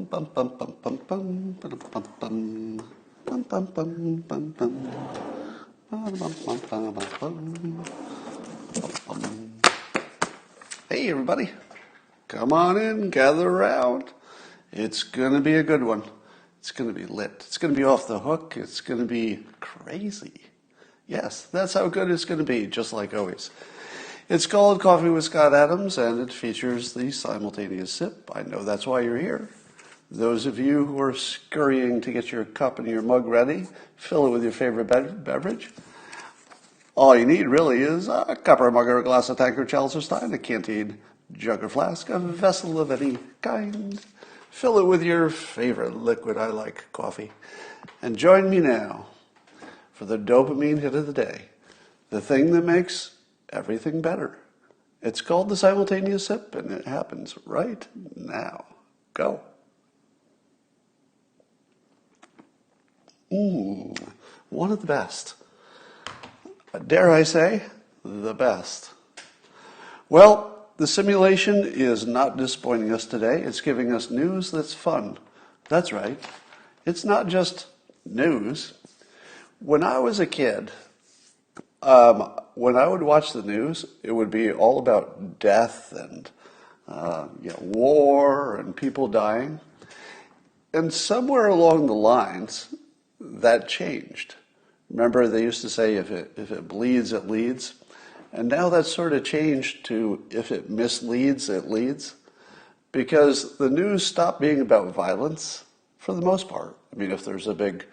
Hey everybody, come on in, gather around. It's going to be a good one. It's going to be lit. It's going to be off the hook. It's going to be crazy. Yes, that's how good it's going to be, just like always. It's called Coffee with Scott Adams, and it features the simultaneous sip. I know that's why you're here. Those of you who are scurrying to get your cup and your mug ready, fill it with your favorite beverage. All you need really is a cup or a mug or a glass, a tankard, chalice or stein, a canteen, jug or flask, a vessel of any kind. Fill it with your favorite liquid. I like coffee. And join me now for the dopamine hit of the day, the thing that makes everything better. It's called the simultaneous sip, and it happens right now. Go. One of the best. Dare I say, the best. Well, the simulation is not disappointing us today. It's giving us news that's fun. That's right. It's not just news. When I was a kid, when I would watch the news, it would be all about death and war and people dying. And somewhere along the lines, that changed. Remember, they used to say, if it bleeds, it leads. And now that's sort of changed to, if it misleads, it leads. Because the news stopped being about violence for the most part. I mean, if there's a big,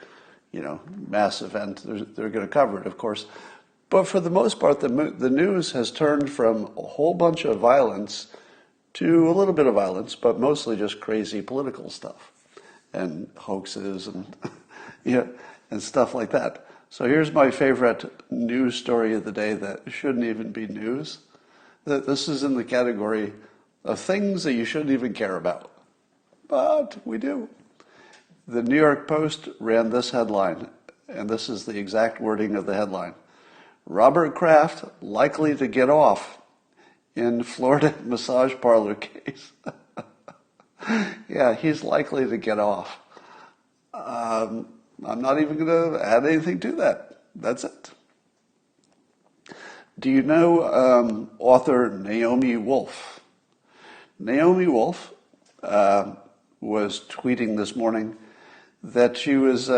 mass event, they're going to cover it, of course. But for the most part, the news has turned from a whole bunch of violence to a little bit of violence, but mostly just crazy political stuff and hoaxes and and stuff like that. So here's my favorite news story of the day that shouldn't even be news. This is in the category of things that you shouldn't even care about, but we do. The New York Post ran this headline, and this is the exact wording of the headline. Robert Kraft likely to get off in Florida massage parlor case. Yeah, he's likely to get off. I'm not even going to add anything to that. That's it. Do you know author Naomi Wolf? Naomi Wolf was tweeting this morning that she was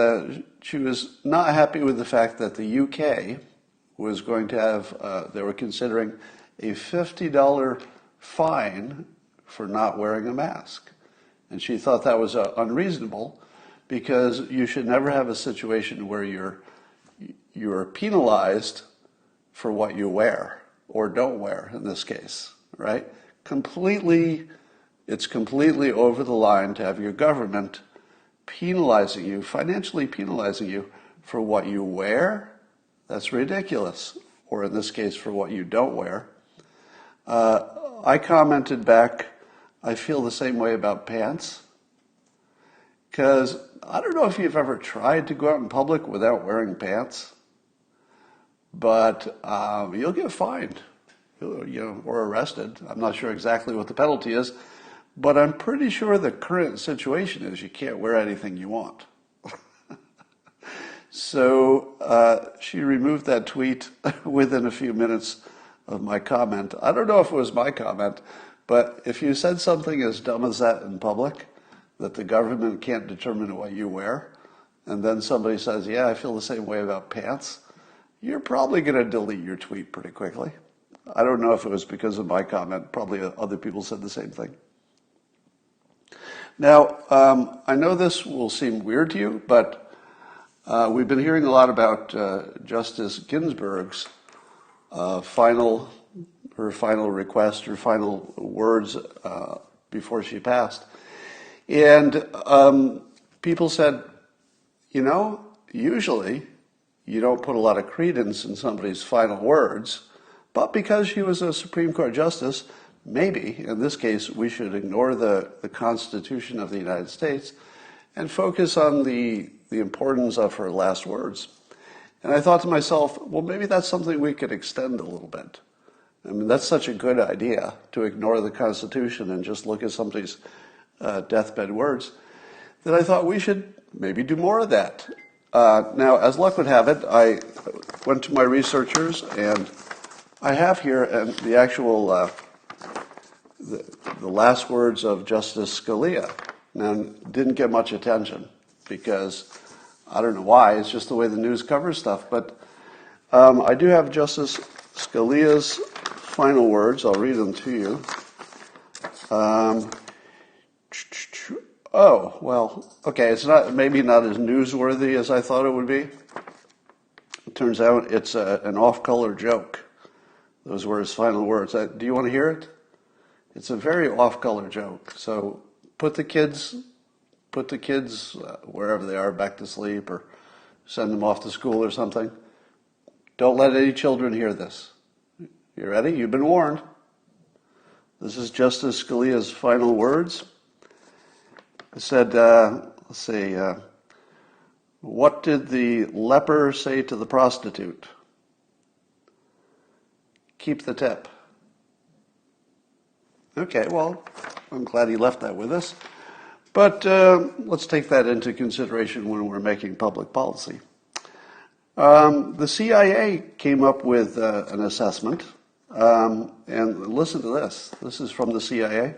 not happy with the fact that the UK was going to have, they were considering a $50 fine for not wearing a mask. And she thought that was unreasonable because you should never have a situation where you're penalized for what you wear or don't wear in this case, right? It's completely over the line to have your government penalizing you, financially penalizing you for what you wear. That's ridiculous. Or in this case, for what you don't wear. I commented back, I feel the same way about pants. Because I don't know if you've ever tried to go out in public without wearing pants, but you'll get fined, or arrested. I'm not sure exactly what the penalty is, but I'm pretty sure the current situation is you can't wear anything you want. So she removed that tweet within a few minutes of my comment. I don't know if it was my comment, but if you said something as dumb as that in public, that the government can't determine what you wear, and then somebody says, yeah, I feel the same way about pants, you're probably going to delete your tweet pretty quickly. I don't know if it was because of my comment. Probably other people said the same thing. Now, I know this will seem weird to you, but we've been hearing a lot about Justice Ginsburgs' final request or final words before she passed. And people said, usually you don't put a lot of credence in somebody's final words, but because she was a Supreme Court justice, maybe, in this case, we should ignore the Constitution of the United States and focus on the importance of her last words. And I thought to myself, well, maybe that's something we could extend a little bit. I mean, that's such a good idea, to ignore the Constitution and just look at somebody's deathbed words, that I thought we should maybe do more of that. Now, as luck would have it, I went to my researchers, and I have here the actual the last words of Justice Scalia. Now, didn't get much attention because I don't know why. It's just the way the news covers stuff. But I do have Justice Scalia's final words. I'll read them to you. Oh, well, okay, it's maybe not as newsworthy as I thought it would be. It turns out it's an off-color joke. Those were his final words. Do you want to hear it? It's a very off-color joke. So put the kids wherever they are, back to sleep, or send them off to school or something. Don't let any children hear this. You ready? You've been warned. This is Justice Scalia's final words. It said, let's see, what did the leper say to the prostitute? Keep the tip. Okay, well, I'm glad he left that with us. But let's take that into consideration when we're making public policy. The CIA came up with an assessment, and listen to this. This is from the CIA.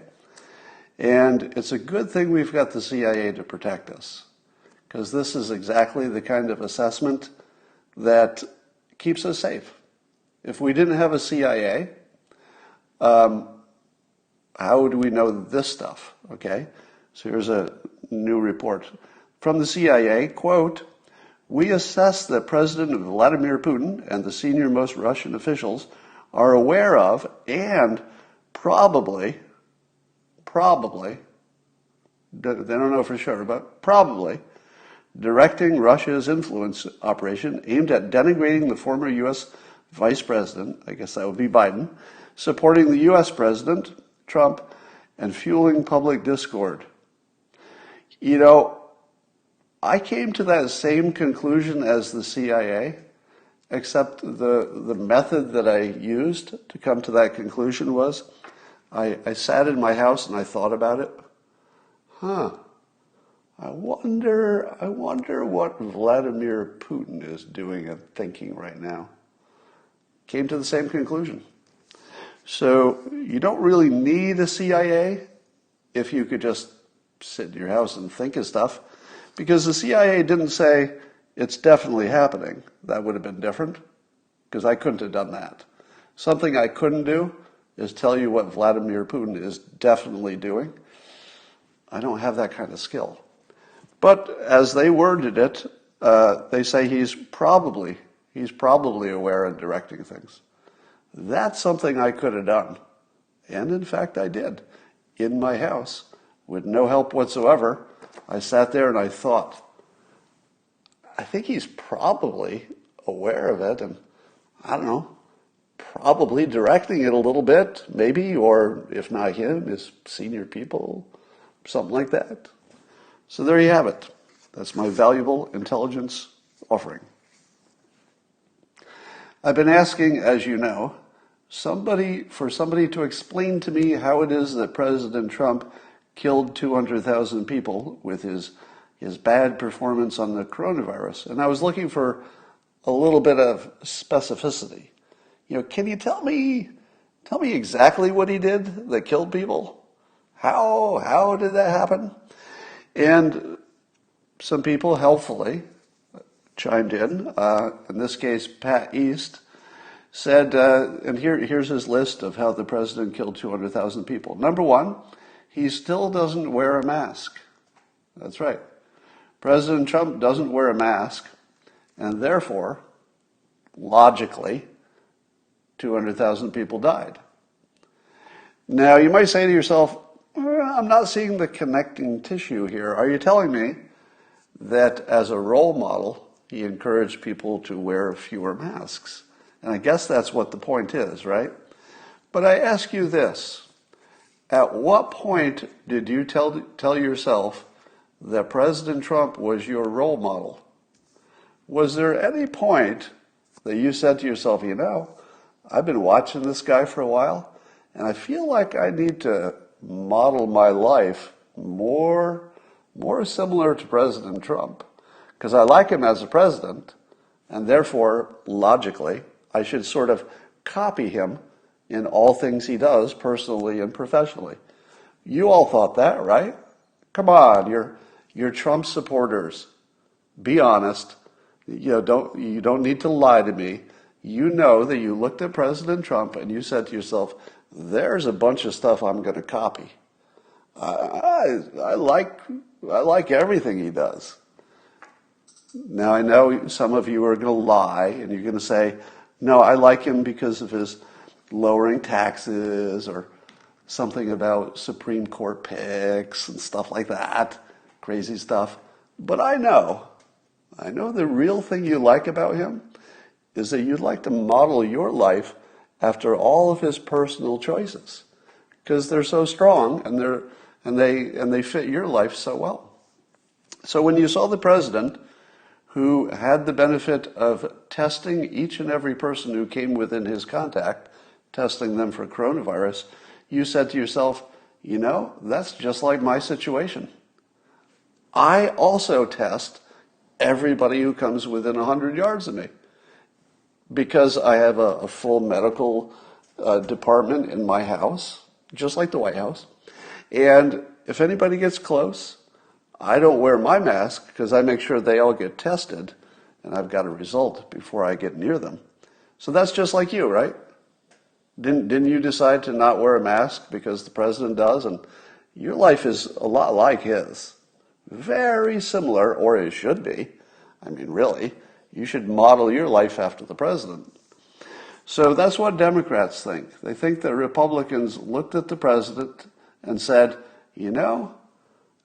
And it's a good thing we've got the CIA to protect us, because this is exactly the kind of assessment that keeps us safe. If we didn't have a CIA, how would we know this stuff? Okay, so here's a new report from the CIA, quote, "We assess that President Vladimir Putin and the senior-most Russian officials are aware of and probably, they don't know for sure, but probably, directing Russia's influence operation aimed at denigrating the former U.S. Vice President, I guess that would be Biden, supporting the U.S. President, Trump, and fueling public discord." You know, I came to that same conclusion as the CIA, except the method that I used to come to that conclusion was I sat in my house and I thought about it. I wonder what Vladimir Putin is doing and thinking right now. Came to the same conclusion. So you don't really need a CIA if you could just sit in your house and think of stuff, because the CIA didn't say it's definitely happening. That would have been different, because I couldn't have done that. Something I couldn't do is tell you what Vladimir Putin is definitely doing. I don't have that kind of skill. But as they worded it, they say he's probably aware and directing things. That's something I could have done. And in fact, I did. In my house, with no help whatsoever, I sat there and I thought, I think he's probably aware of it, and I don't know, probably directing it a little bit, maybe, or if not him, his senior people, something like that. So there you have it. That's my valuable intelligence offering. I've been asking, as you know, somebody to explain to me how it is that President Trump killed 200,000 people with his bad performance on the coronavirus. And I was looking for a little bit of specificity. You know, can you tell me exactly what he did that killed people? How did that happen? And some people helpfully chimed in this case, Pat East, said, and here's his list of how the president killed 200,000 people. Number one, he still doesn't wear a mask. That's right. President Trump doesn't wear a mask, and therefore, logically, 200,000 people died. Now, you might say to yourself, I'm not seeing the connecting tissue here. Are you telling me that as a role model, he encouraged people to wear fewer masks? And I guess that's what the point is, right? But I ask you this. At what point did you tell yourself that President Trump was your role model? Was there any point that you said to yourself, you know, I've been watching this guy for a while, and I feel like I need to model my life more similar to President Trump, because I like him as a president, and therefore, logically, I should sort of copy him in all things he does, personally and professionally. You all thought that, right? Come on, you're Trump supporters. Be honest. You don't need to lie to me. You know that you looked at President Trump and you said to yourself, there's a bunch of stuff I'm going to copy. I like everything he does. Now, I know some of you are going to lie, and you're going to say, no, I like him because of his lowering taxes or something about Supreme Court picks and stuff like that, crazy stuff. But I know the real thing you like about him is that you'd like to model your life after all of his personal choices, because they're so strong and they fit your life so well. So when you saw the president, who had the benefit of testing each and every person who came within his contact, testing them for coronavirus, you said to yourself, that's just like my situation. I also test everybody who comes within 100 yards of me, because I have a full medical department in my house, just like the White House. And if anybody gets close, I don't wear my mask because I make sure they all get tested and I've got a result before I get near them. So that's just like you, right? Didn't you decide to not wear a mask because the president does? And your life is a lot like his. Very similar, or it should be. I mean, really, you should model your life after the president. So that's what Democrats think. They think that Republicans looked at the president and said,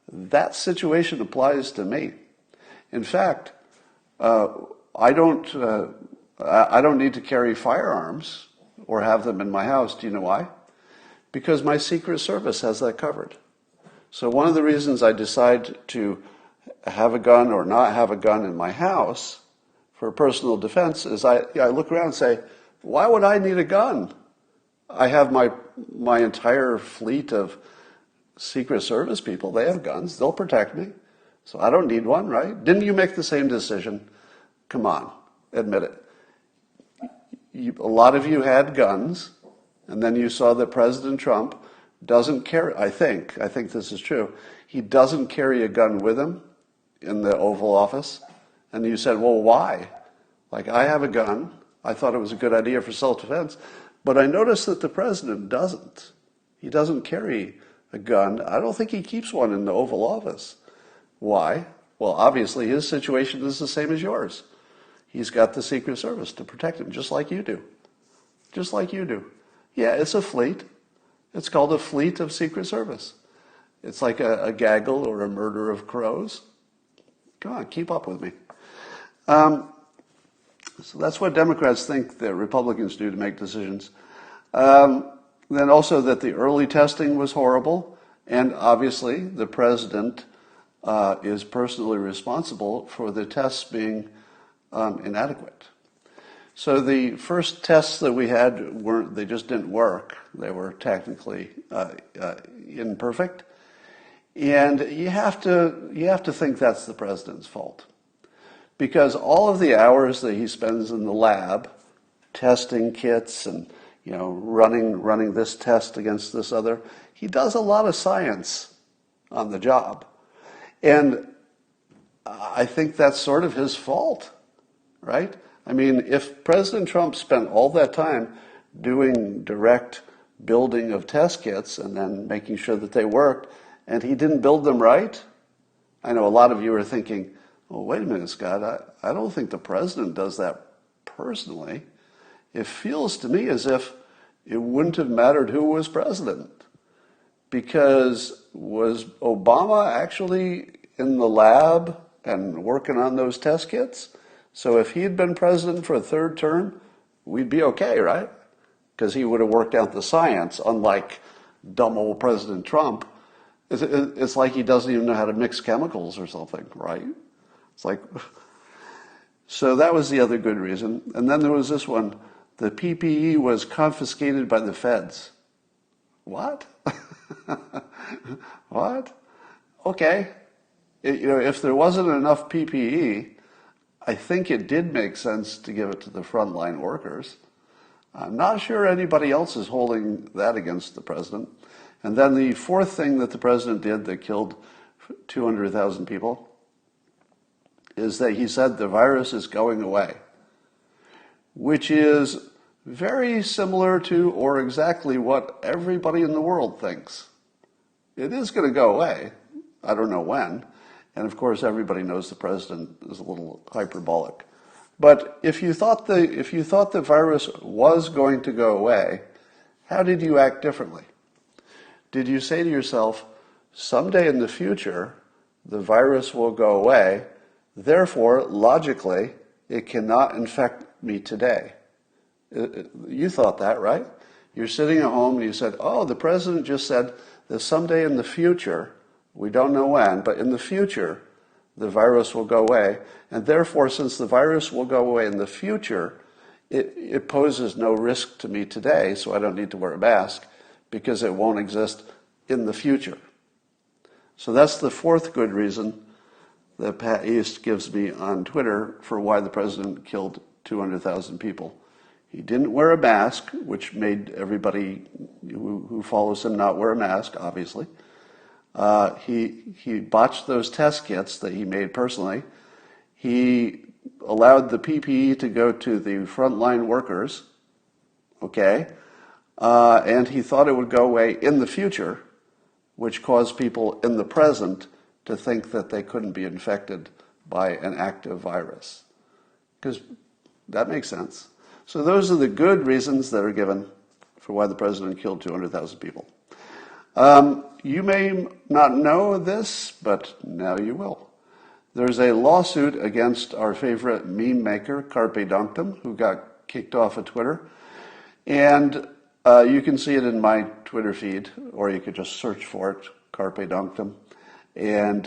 that situation applies to me. In fact, I don't need to carry firearms or have them in my house. Do you know why? Because my Secret Service has that covered. So one of the reasons I decide to have a gun or not have a gun in my house for personal defense is I look around and say, why would I need a gun? I have my entire fleet of Secret Service people. They have guns. They'll protect me. So I don't need one, right? Didn't you make the same decision? Come on, admit it. A lot of you had guns, and then you saw that President Trump doesn't carry, I think this is true, he doesn't carry a gun with him in the Oval Office. And you said, well, why? Like, I have a gun. I thought it was a good idea for self-defense. But I noticed that the president doesn't. He doesn't carry a gun. I don't think he keeps one in the Oval Office. Why? Well, obviously his situation is the same as yours. He's got the Secret Service to protect him, just like you do. Just like you do. Yeah, it's a fleet. It's called a fleet of Secret Service. It's like a gaggle or a murder of crows. Come on, keep up with me. So that's what Democrats think that Republicans do to make decisions. Then also that the early testing was horrible, and obviously the president is personally responsible for the tests being inadequate. So the first tests that we had they just didn't work. They were technically imperfect. And you have to think that's the president's fault. Because all of the hours that he spends in the lab testing kits and running this test against this other, he does a lot of science on the job. And I think that's sort of his fault, right? I mean, if President Trump spent all that time doing direct building of test kits and then making sure that they worked, and he didn't build them right, I know a lot of you are thinking, well, wait a minute, Scott, I don't think the president does that personally. It feels to me as if it wouldn't have mattered who was president. Because was Obama actually in the lab and working on those test kits? So if he had been president for a third term, we'd be okay, right? Because he would have worked out the science, unlike dumb old President Trump. It's like he doesn't even know how to mix chemicals or something, right? It's like, so that was the other good reason. And then there was this one, the PPE was confiscated by the feds. What? What? okay, if there wasn't enough PPE, I think it did make sense to give it to the frontline workers. I'm not sure anybody else is holding that against the president. And then the fourth thing that the president did that killed 200,000 people is that he said the virus is going away, which is very similar to or exactly what everybody in the world thinks. It is going to go away. I don't know when. And of course, everybody knows the president is a little hyperbolic. But if you thought the virus was going to go away, how did you act differently? Did you say to yourself, someday in the future, the virus will go away, therefore, logically, it cannot infect me today? You thought that, right? You're sitting at home and you said, oh, the president just said that someday in the future, we don't know when, but in the future, the virus will go away. And therefore, since the virus will go away in the future, it poses no risk to me today, so I don't need to wear a mask because it won't exist in the future. So that's the fourth good reason that Pat East gives me on Twitter for why the president killed 200,000 people. He didn't wear a mask, which made everybody who follows him not wear a mask, obviously. He botched those test kits that he made personally. He allowed the PPE to go to the frontline workers, okay? And he thought it would go away in the future, which caused people in the present to think that they couldn't be infected by an active virus. Because that makes sense. So those are the good reasons that are given for why the president killed 200,000 people. You may not know this, but now you will. There's a lawsuit against our favorite meme maker, Carpe Donktum, who got kicked off of Twitter. And you can see it in my Twitter feed, or you could just search for it, Carpe Donktum. And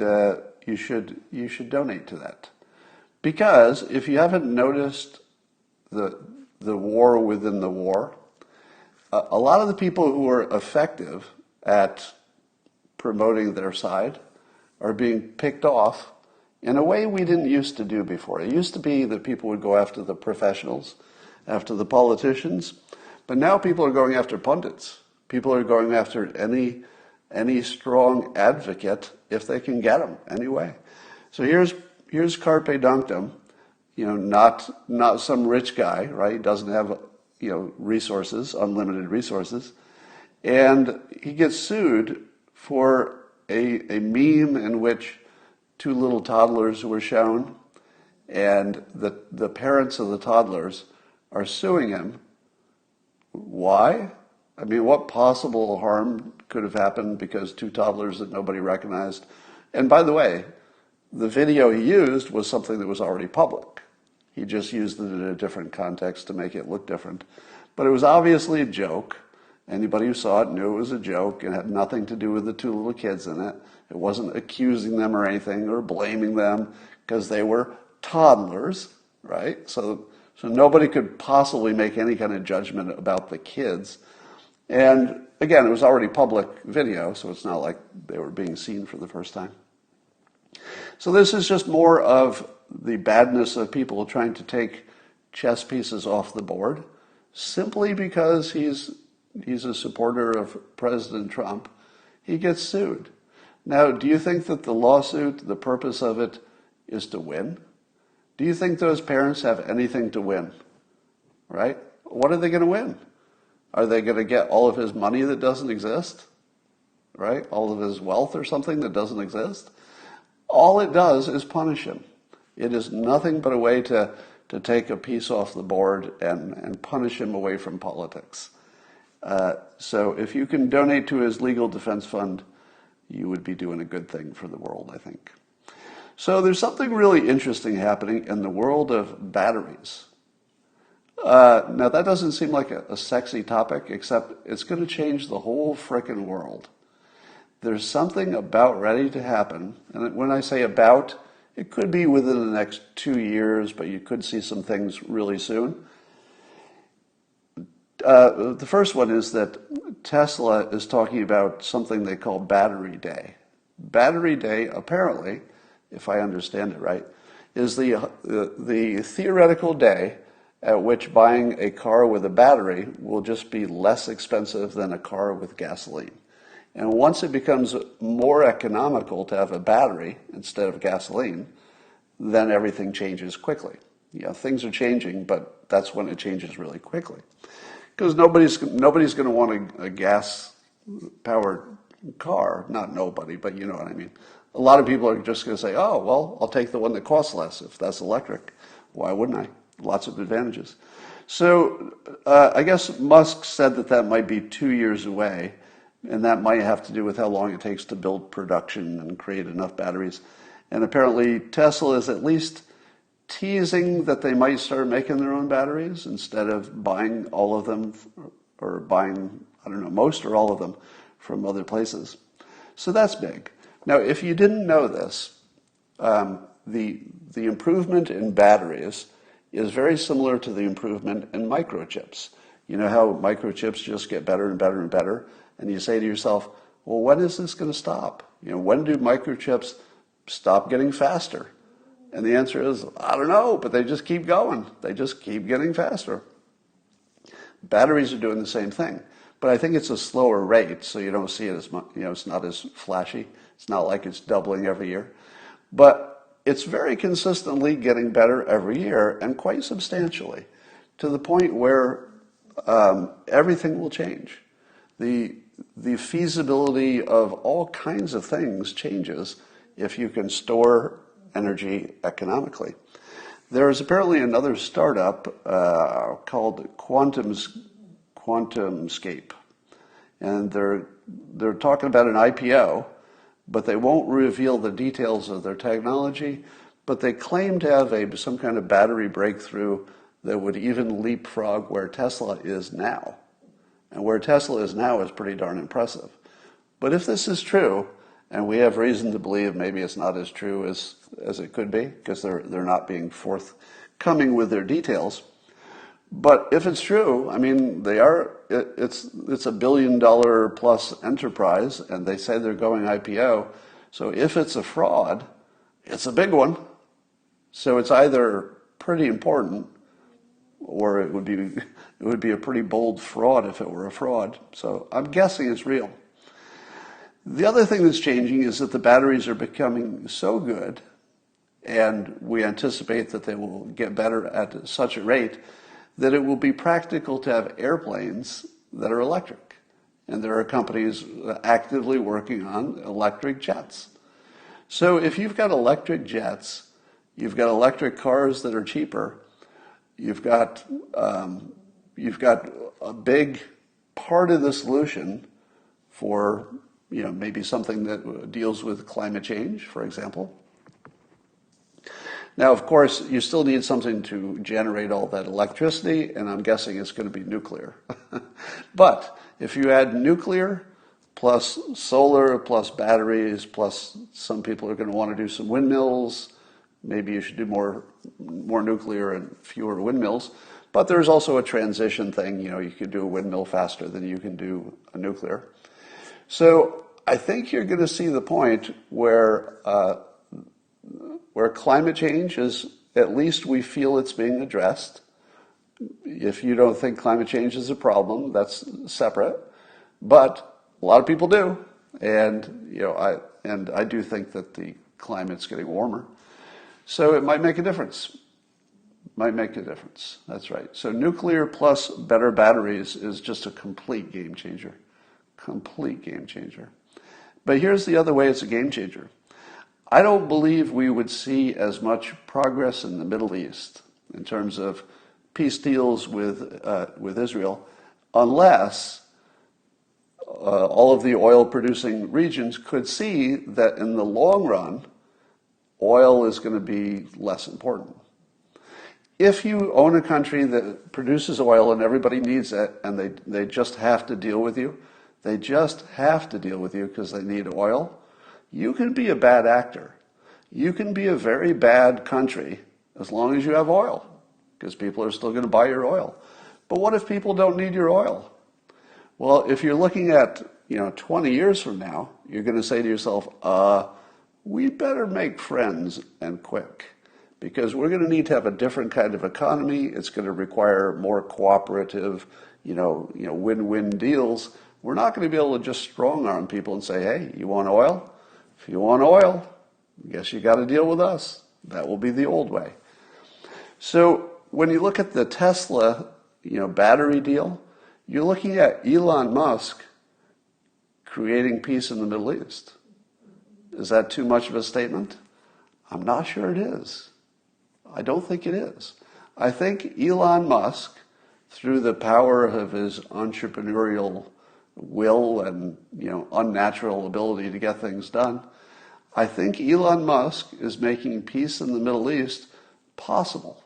you should donate to that. Because if you haven't noticed the war within the war, a lot of the people who are effective at promoting their side are being picked off in a way we didn't used to do before. It used to be that people would go after the professionals, after the politicians, but now people are going after pundits. People are going after any strong advocate if they can get them anyway. So here's Carpe Donktum, not some rich guy, right? He doesn't have resources, unlimited resources, and he gets sued for a meme in which two little toddlers were shown, and the parents of the toddlers are suing him. Why? I mean, what possible harm could have happened because two toddlers that nobody recognized? And by the way, the video he used was something that was already public. He just used it in a different context to make it look different. But it was obviously a joke. Anybody who saw it knew it was a joke and had nothing to do with the two little kids in it. It wasn't accusing them or anything or blaming them because they were toddlers, right? So nobody could possibly make any kind of judgment about the kids. And again, it was already public video, so it's not like they were being seen for the first time. So this is just more of the badness of people trying to take chess pieces off the board simply because he's a supporter of President Trump. He gets sued. Now, do you think that the lawsuit, the purpose of it, is to win? Do you think those parents have anything to win? Right? What are they going to win? Are they going to get all of his money that doesn't exist? Right? All of his wealth or something that doesn't exist? All it does is punish him. It is nothing but a way to take a piece off the board and punish him away from politics. So if you can donate to his legal defense fund, you would be doing a good thing for the world, I think. So there's something really interesting happening in the world of batteries. Now that doesn't seem like a sexy topic, except it's going to change the whole frickin' world. There's something about ready to happen, and when I say about, it could be within the next 2 years, but you could see some things really soon. The first one is that Tesla is talking about something they call Battery Day. battery day, apparently, if I understand it right, is the theoretical day at which buying a car with a battery will just be less expensive than a car with gasoline. And once it becomes more economical to have a battery instead of gasoline, then everything changes quickly. Things are changing, but that's when it changes really quickly. Because nobody's going to want a gas-powered car. Not nobody, but you know what I mean. A lot of people are just going to say, oh, well, I'll take the one that costs less if that's electric. Why wouldn't I? Lots of advantages. So I guess Musk said that might be 2 years away, and that might have to do with how long it takes to build production and create enough batteries. And apparently Tesla is at least teasing that they might start making their own batteries instead of buying all of them, or buying, I don't know, most or all of them from other places. So that's big. Now, if you didn't know this, the improvement in batteries is very similar to the improvement in microchips. You know how microchips just get better and better and better? And you say to yourself, well, when is this going to stop? When do microchips stop getting faster? And the answer is, I don't know, but they just keep going. They just keep getting faster. Batteries are doing the same thing, but I think it's a slower rate, so you don't see it as much, it's not as flashy. It's not like it's doubling every year. But it's very consistently getting better every year, and quite substantially, to the point where everything will change. The feasibility of all kinds of things changes if you can store energy economically. There is apparently another startup called QuantumScape, and they're talking about an IPO, but they won't reveal the details of their technology, but they claim to have some kind of battery breakthrough that would even leapfrog where Tesla is now. And where Tesla is now is pretty darn impressive. But if this is true, and we have reason to believe maybe it's not as true as it could be, because they're not being forthcoming with their details. But if it's true, I mean, it's $1 billion plus enterprise, and they say they're going IPO. So if it's a fraud, it's a big one. So it's either pretty important, or it would be a pretty bold fraud if it were a fraud. So I'm guessing it's real. The other thing that's changing is that the batteries are becoming so good, and we anticipate that they will get better at such a rate that it will be practical to have airplanes that are electric. And there are companies actively working on electric jets. So if you've got electric jets, you've got electric cars that are cheaper, you've got a big part of the solution for maybe something that deals with climate change, for example. Now, of course, you still need something to generate all that electricity, and I'm guessing it's going to be nuclear. But if you add nuclear plus solar plus batteries plus some people are going to want to do some windmills, maybe you should do more nuclear and fewer windmills. But there's also a transition thing. You could do a windmill faster than you can do a nuclear. So I think you're going to see the point where climate change is, at least we feel it's being addressed. If you don't think climate change is a problem, that's separate. But a lot of people do, and I do think that the climate's getting warmer, so it might make a difference. Might make a difference. That's right. So nuclear plus better batteries is just a complete game changer. Complete game changer. But here's the other way it's a game changer. I don't believe we would see as much progress in the Middle East in terms of peace deals with Israel unless all of the oil-producing regions could see that in the long run, oil is going to be less important. If you own a country that produces oil and everybody needs it, and they just have to deal with you, because they need oil, you can be a bad actor. You can be a very bad country as long as you have oil, because people are still going to buy your oil. But what if people don't need your oil? Well, if you're looking at 20 years from now, you're going to say to yourself, we better make friends and quick, because we're going to need to have a different kind of economy. It's going to require more cooperative, win-win deals. We're not going to be able to just strong-arm people and say, hey, you want oil? If you want oil, I guess you got to deal with us. That will be the old way. So when you look at the Tesla, battery deal, you're looking at Elon Musk creating peace in the Middle East. Is that too much of a statement? I'm not sure it is. I don't think it is. I think Elon Musk, through the power of his entrepreneurial will and unnatural ability to get things done, I think Elon Musk is making peace in the Middle East possible.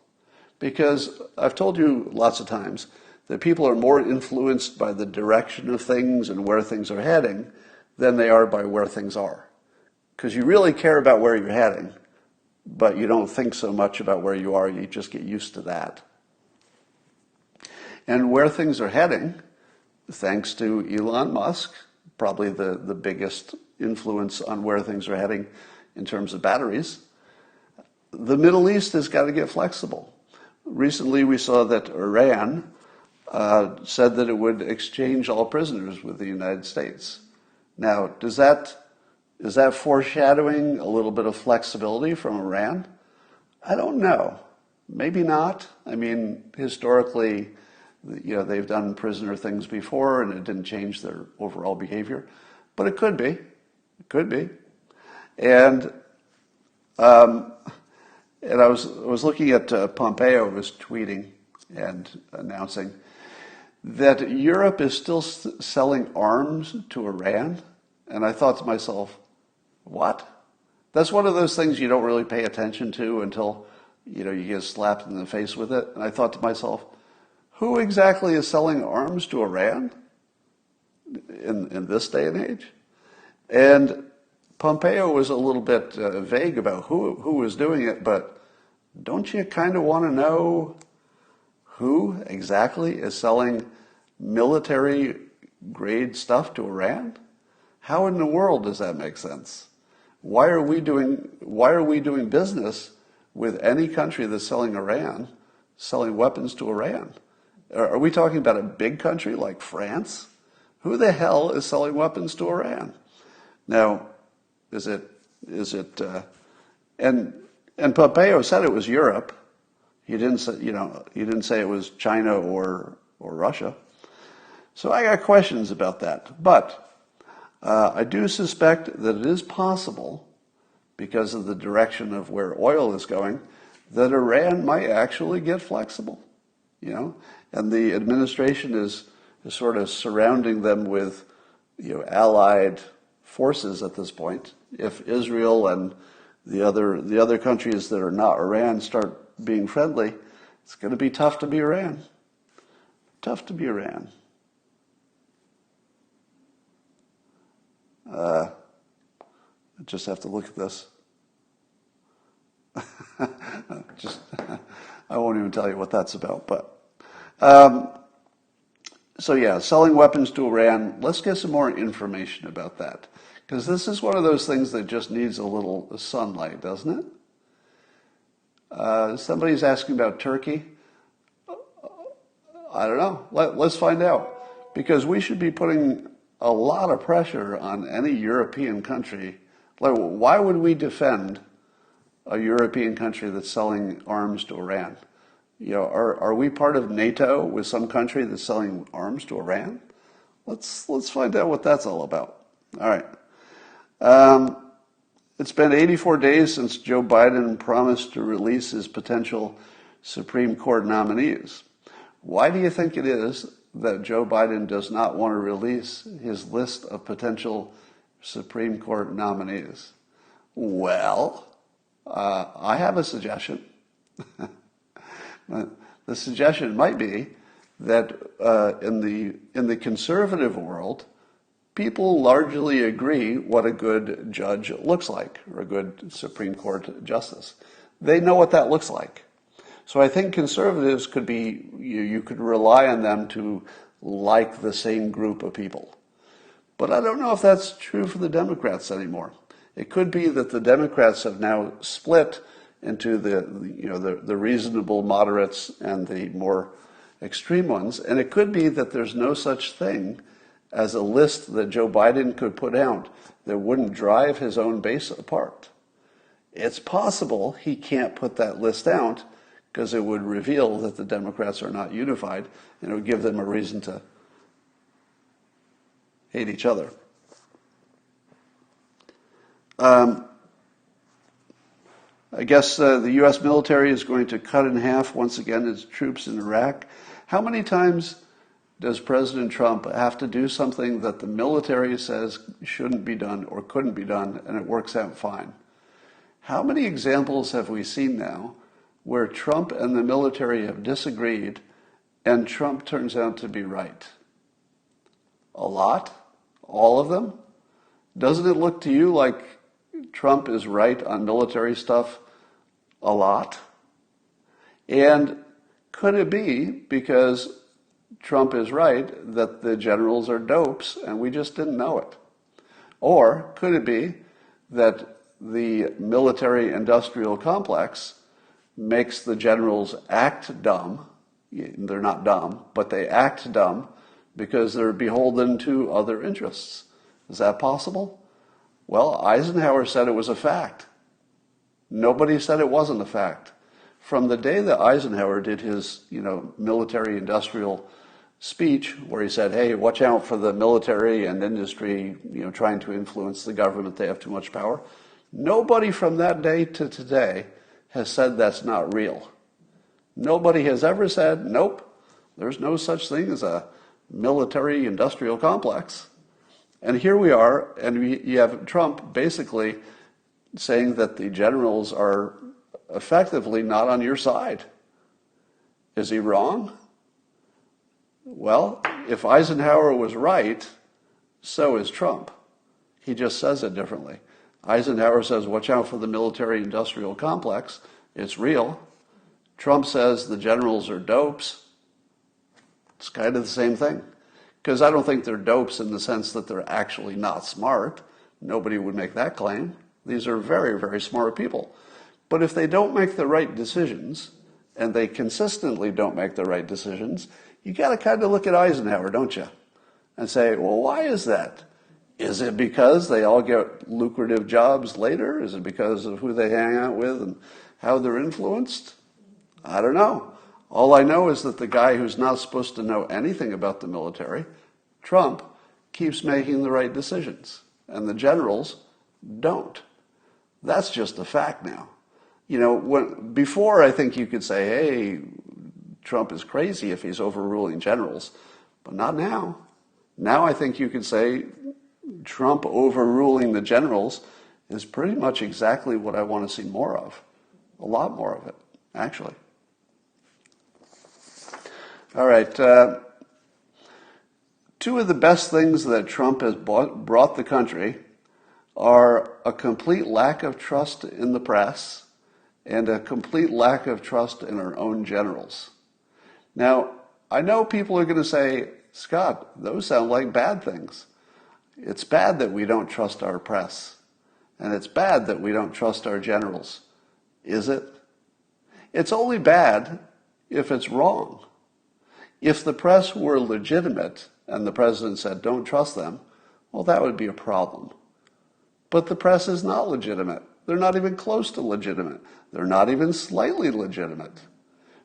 Because I've told you lots of times that people are more influenced by the direction of things and where things are heading than they are by where things are. Because you really care about where you're heading, but you don't think so much about where you are. You just get used to that. And where things are heading, thanks to Elon Musk, probably the biggest influence on where things are heading in terms of batteries, the Middle East has got to get flexible. Recently we saw that Iran said that it would exchange all prisoners with the United States. Now, is that foreshadowing a little bit of flexibility from Iran? I don't know. Maybe not. I mean, historically, they've done prisoner things before and it didn't change their overall behavior. But it could be. It could be. And I was looking at Pompeo was tweeting and announcing that Europe is still selling arms to Iran. And I thought to myself, what? That's one of those things you don't really pay attention to until you get slapped in the face with it. And I thought to myself, who exactly is selling arms to Iran in this day and age? And Pompeo was a little bit vague about who was doing it, but don't you kind of want to know who exactly is selling military-grade stuff to Iran? How in the world does that make sense? Why are we doing business with any country that's selling weapons to Iran? Are we talking about a big country like France? Who the hell is selling weapons to Iran? Now, and Pompeo said it was Europe. He didn't say it was China or Russia. So I got questions about that. But I do suspect that it is possible, because of the direction of where oil is going, that Iran might actually get flexible. And the administration is sort of surrounding them with allied forces at this point. If Israel and the other countries that are not Iran start being friendly, it's going to be tough to be Iran. Tough to be Iran. I just have to look at this. I won't even tell you what that's about. But so yeah, selling weapons to Iran. Let's get some more information about that, because this is one of those things that just needs a little sunlight, doesn't it? Somebody's asking about Turkey. I don't know. Let's find out, because we should be putting a lot of pressure on any European country. Like, why would we defend a European country that's selling arms to Iran? Are we part of NATO with some country that's selling arms to Iran? Let's find out what that's all about. All right. It's been 84 days since Joe Biden promised to release his potential Supreme Court nominees. Why do you think it is that Joe Biden does not want to release his list of potential Supreme Court nominees? Well, I have a suggestion. The suggestion might be that in the conservative world, people largely agree what a good judge looks like, or a good Supreme Court justice. They know what that looks like. So I think conservatives could be, you could rely on them to like the same group of people. But I don't know if that's true for the Democrats anymore. It could be that the Democrats have now split into the reasonable moderates and the more extreme ones. And it could be that there's no such thing as a list that Joe Biden could put out that wouldn't drive his own base apart. It's possible he can't put that list out because it would reveal that the Democrats are not unified, and it would give them a reason to hate each other. I guess the U.S. military is going to cut in half, once again, its troops in Iraq. How many times does President Trump have to do something that the military says shouldn't be done or couldn't be done, and it works out fine? How many examples have we seen now where Trump and the military have disagreed and Trump turns out to be right? A lot? All of them? Doesn't it look to you like Trump is right on military stuff a lot? And could it be because Trump is right that the generals are dopes and we just didn't know it? Or could it be that the military-industrial complex makes the generals act dumb? They're not dumb, but they act dumb because they're beholden to other interests. Is that possible? Well, Eisenhower said it was a fact. Nobody said it wasn't a fact. From the day that Eisenhower did his, military-industrial speech where he said, hey, watch out for the military and industry, trying to influence the government, they have too much power. Nobody from that day to today has said that's not real. Nobody has ever said, nope, there's no such thing as a military-industrial complex. And here we are, and you have Trump basically saying that the generals are effectively not on your side. Is he wrong? Well, if Eisenhower was right, so is Trump. He just says it differently. Eisenhower says, watch out for the military-industrial complex. It's real. Trump says the generals are dopes. It's kind of the same thing. Because I don't think they're dopes in the sense that they're actually not smart. Nobody would make that claim. These are very, very smart people. But if they don't make the right decisions, and they consistently don't make the right decisions, you got to kind of look at Eisenhower, don't you? And say, well, why is that? Is it because they all get lucrative jobs later? Is it because of who they hang out with and how they're influenced? I don't know. All I know is that the guy who's not supposed to know anything about the military, Trump, keeps making the right decisions, and the generals don't. That's just a fact now. Before I think you could say, hey, Trump is crazy if he's overruling generals, but not now. Now I think you could say Trump overruling the generals is pretty much exactly what I want to see more of. A lot more of it, actually. All right. Two of the best things that Trump has brought the country are a complete lack of trust in the press and a complete lack of trust in our own generals. Now, I know people are going to say, Scott, those sound like bad things. It's bad that we don't trust our press, and it's bad that we don't trust our generals. Is it? It's only bad if it's wrong. If the press were legitimate and the president said, don't trust them, well, that would be a problem. But the press is not legitimate. They're not even close to legitimate. They're not even slightly legitimate.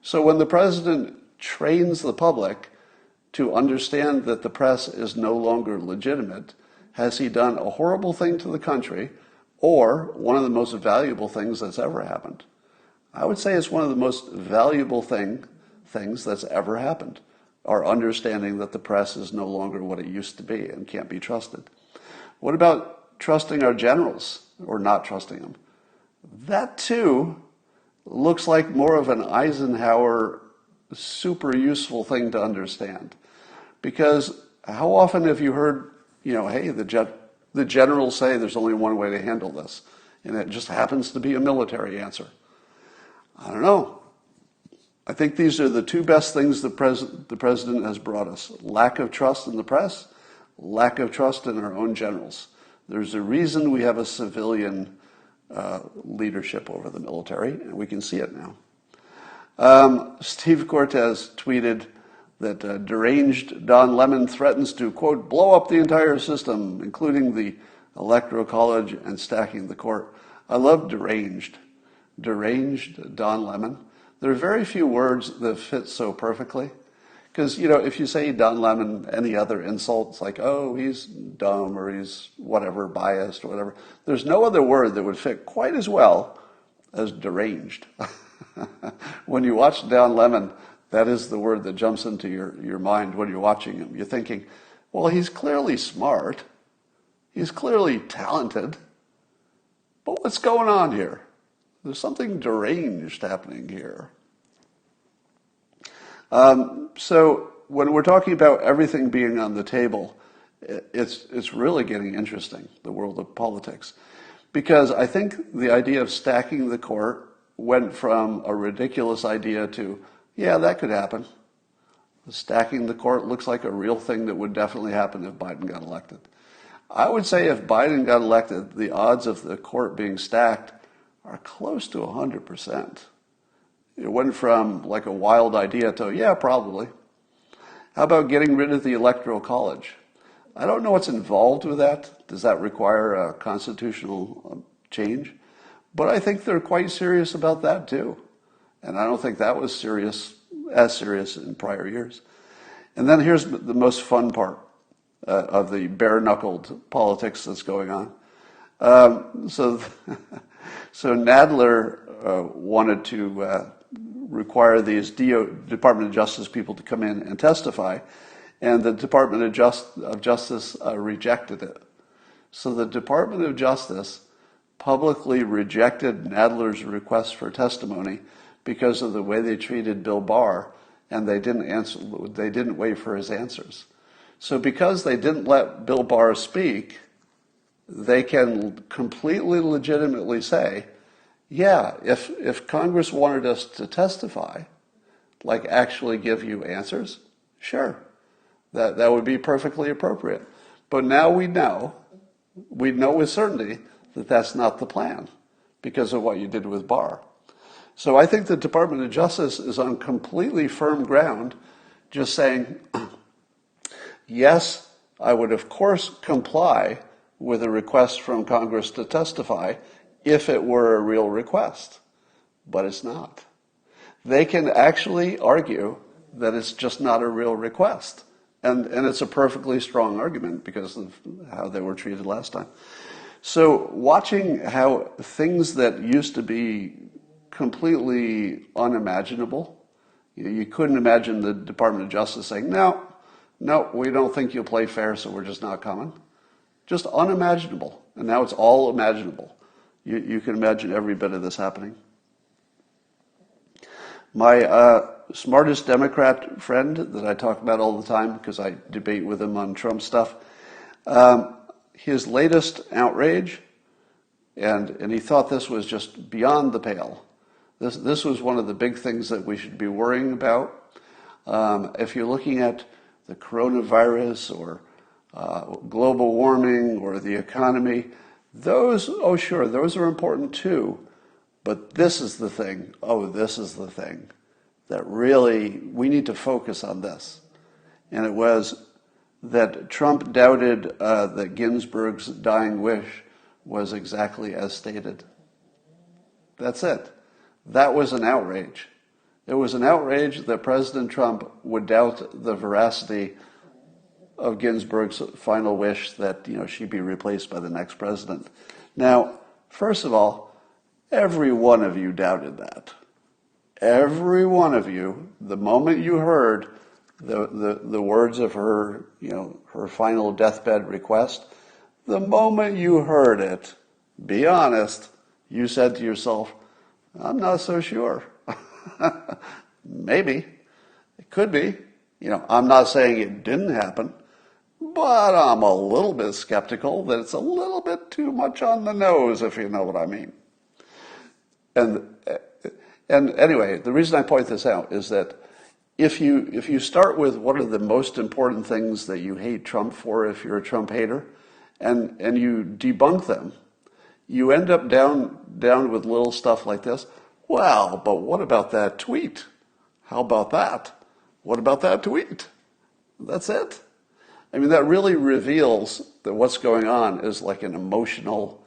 So when the president trains the public to understand that the press is no longer legitimate, has he done a horrible thing to the country or one of the most valuable things that's ever happened? I would say it's one of the most valuable things that's ever happened, our understanding that the press is no longer what it used to be and can't be trusted. What about trusting our generals or not trusting them? That too looks like more of an Eisenhower super useful thing to understand. Because how often have you heard, hey, the generals say there's only one way to handle this, and it just happens to be a military answer? I don't know. I think these are the two best things the president has brought us. Lack of trust in the press, lack of trust in our own generals. There's a reason we have a civilian leadership over the military, and we can see it now. Steve Cortez tweeted that deranged Don Lemon threatens to, quote, blow up the entire system, including the Electoral College and stacking the court. I love deranged. Deranged Don Lemon. There are very few words that fit so perfectly. Because, if you say Don Lemon, any other insult, it's like, oh, he's dumb or he's whatever, biased or whatever. There's no other word that would fit quite as well as deranged. When you watch Don Lemon, that is the word that jumps into your mind when you're watching him. You're thinking, well, he's clearly smart. He's clearly talented. But what's going on here? There's something deranged happening here. So when we're talking about everything being on the table, it's really getting interesting, the world of politics. Because I think the idea of stacking the court went from a ridiculous idea to, yeah, that could happen. Stacking the court looks like a real thing that would definitely happen if Biden got elected. I would say if Biden got elected, the odds of the court being stacked are close to 100%. It went from like a wild idea to, yeah, probably. How about getting rid of the Electoral College? I don't know what's involved with that. Does that require a constitutional change? But I think they're quite serious about that too. And I don't think that was as serious in prior years. And then here's the most fun part of the bare-knuckled politics that's going on. So Nadler wanted to require these Department of Justice people to come in and testify, and the Department of Justice rejected it. So the Department of Justice publicly rejected Nadler's request for testimony because of the way they treated Bill Barr, and they didn't wait for his answers. So because they didn't let Bill Barr speak, they can completely legitimately say, yeah, if Congress wanted us to testify, like actually give you answers, sure, that would be perfectly appropriate. But now we know with certainty that that's not the plan because of what you did with Barr. So I think the Department of Justice is on completely firm ground, just saying, yes, I would of course comply with a request from Congress to testify if it were a real request, but it's not. They can actually argue that it's just not a real request. And it's a perfectly strong argument because of how they were treated last time. So watching how things that used to be completely unimaginable, you couldn't imagine the Department of Justice saying, no, we don't think you'll play fair, so we're just not coming. Just unimaginable. And now it's all imaginable. You can imagine every bit of this happening. My smartest Democrat friend that I talk about all the time because I debate with him on Trump stuff, his latest outrage, and he thought this was just beyond the pale. This was one of the big things that we should be worrying about. If you're looking at the coronavirus or global warming or the economy, those are important too. But this is the thing, that really, we need to focus on this. And it was that Trump doubted that Ginsburg's dying wish was exactly as stated. That's it. That was an outrage. It was an outrage that President Trump would doubt the veracity of Ginsburg's final wish that she be replaced by the next president. Now, first of all, every one of you doubted that. Every one of you, the moment you heard the words of her, her final deathbed request, the moment you heard it, be honest, you said to yourself, I'm not so sure. Maybe. It could be. I'm not saying it didn't happen, but I'm a little bit skeptical that it's a little bit too much on the nose, if you know what I mean. And anyway, the reason I point this out is that if you start with what are the most important things that you hate Trump for if you're a Trump hater, and you debunk them, you end up down with little stuff like this. Well, but what about that tweet? How about that? What about that tweet? That's it. I mean, that really reveals that what's going on is like an emotional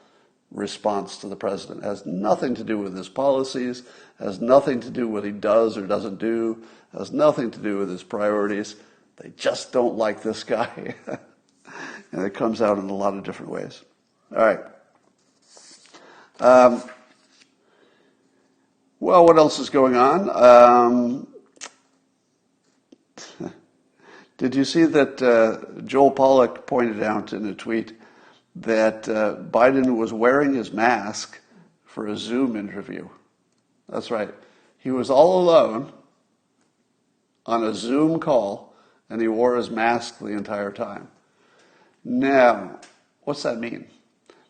response to the president. It has nothing to do with his policies, has nothing to do with what he does or doesn't do, has nothing to do with his priorities. They just don't like this guy. And it comes out in a lot of different ways. All right. Well, what else is going on? Did you see that Joel Pollack pointed out in a tweet that Biden was wearing his mask for a Zoom interview? That's right. He was all alone on a Zoom call, and he wore his mask the entire time. Now, what's that mean?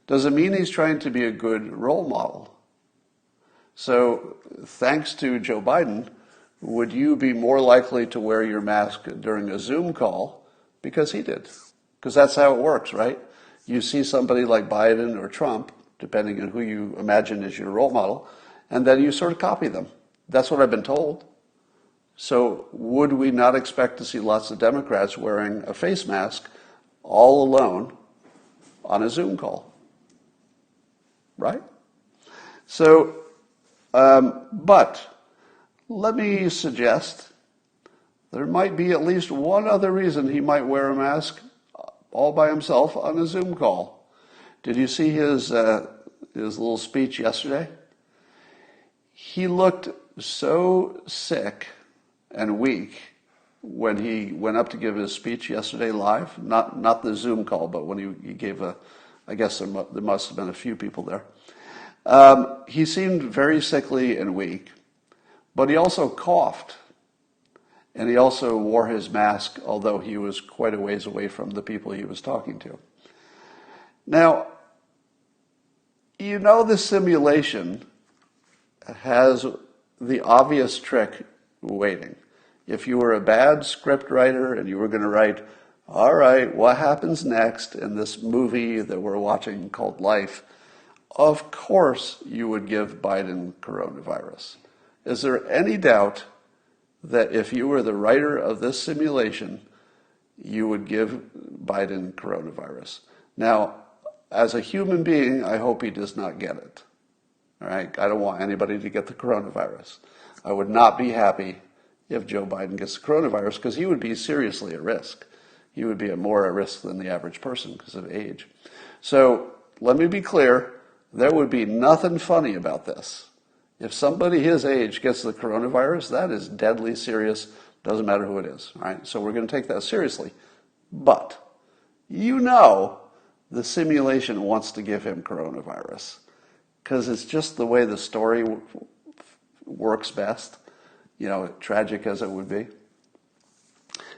Does it mean he's trying to be a good role model? So, thanks to Joe Biden, would you be more likely to wear your mask during a Zoom call because he did? Because that's how it works, right? You see somebody like Biden or Trump, depending on who you imagine is your role model, and then you sort of copy them. That's what I've been told. So would we not expect to see lots of Democrats wearing a face mask all alone on a Zoom call? Right? So, but let me suggest there might be at least one other reason he might wear a mask all by himself on a Zoom call. Did you see his little speech yesterday? He looked so sick and weak when he went up to give his speech yesterday live, not the Zoom call, but when he gave I guess there must have been a few people there. He seemed very sickly and weak, but he also coughed, and he also wore his mask, although he was quite a ways away from the people he was talking to. Now, you know the simulation has the obvious trick waiting. If you were a bad script writer and you were going to write, all right, what happens next in this movie that we're watching called Life, of course you would give Biden coronavirus. Is there any doubt that if you were the writer of this simulation, you would give Biden coronavirus? Now, as a human being, I hope he does not get it. All right? I don't want anybody to get the coronavirus. I would not be happy if Joe Biden gets the coronavirus because he would be seriously at risk. He would be more at risk than the average person because of age. So let me be clear, there would be nothing funny about this. If somebody his age gets the coronavirus, that is deadly serious. Doesn't matter who it is. All right? So we're going to take that seriously. But you know the simulation wants to give him coronavirus because it's just the way the story works best. You know, tragic as it would be.